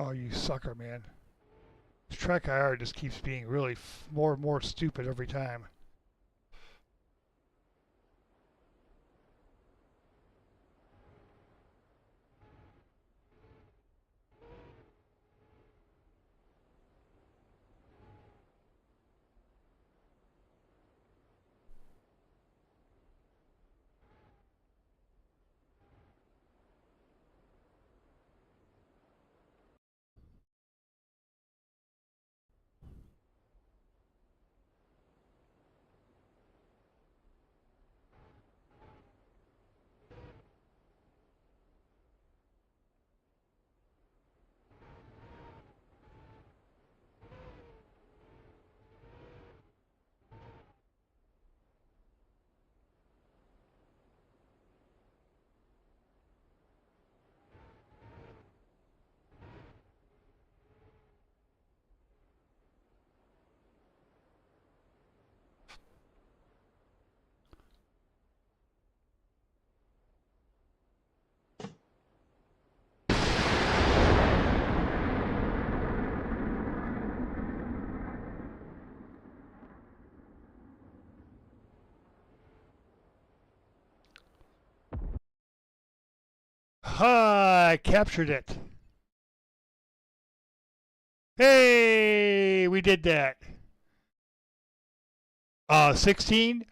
Oh, you sucker, man. This TrackIR just keeps being really more and more stupid every time. Ha! I captured it. Hey, we did that. 16,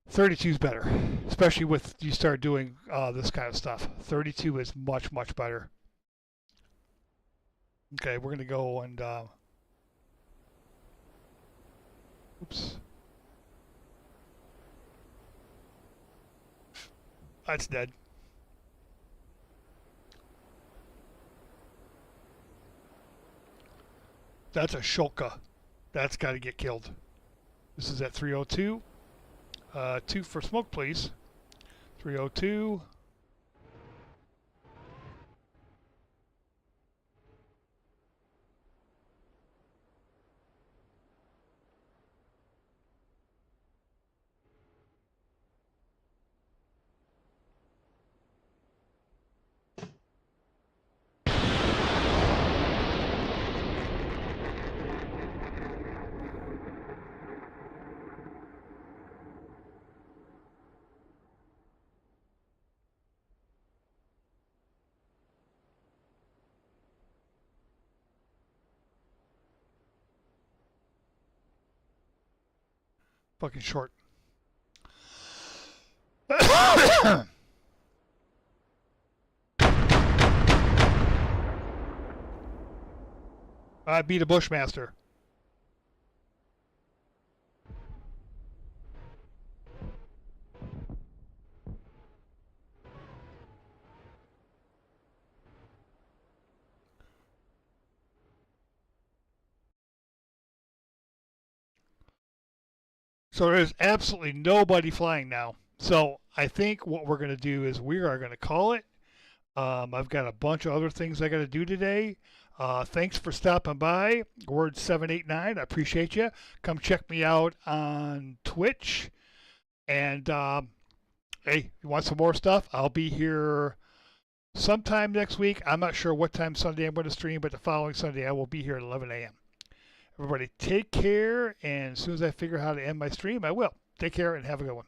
32 is better, especially with you start doing this kind of stuff. 32 is much, much better. Okay, we're gonna go and oops, that's dead. That's a shulka. That's got to get killed. This is at 302. 2 for smoke, please. 302. Fucking short. I beat a Bushmaster. So there's absolutely nobody flying now. So I think what we're going to do is we are going to call it. I've got a bunch of other things I got to do today. Thanks for stopping by. Word 789. I appreciate you. Come check me out on Twitch. And hey, you want some more stuff? I'll be here sometime next week. I'm not sure what time Sunday I'm going to stream, but the following Sunday I will be here at 11 a.m. Everybody take care, and as soon as I figure out how to end my stream, I will. Take care and have a good one.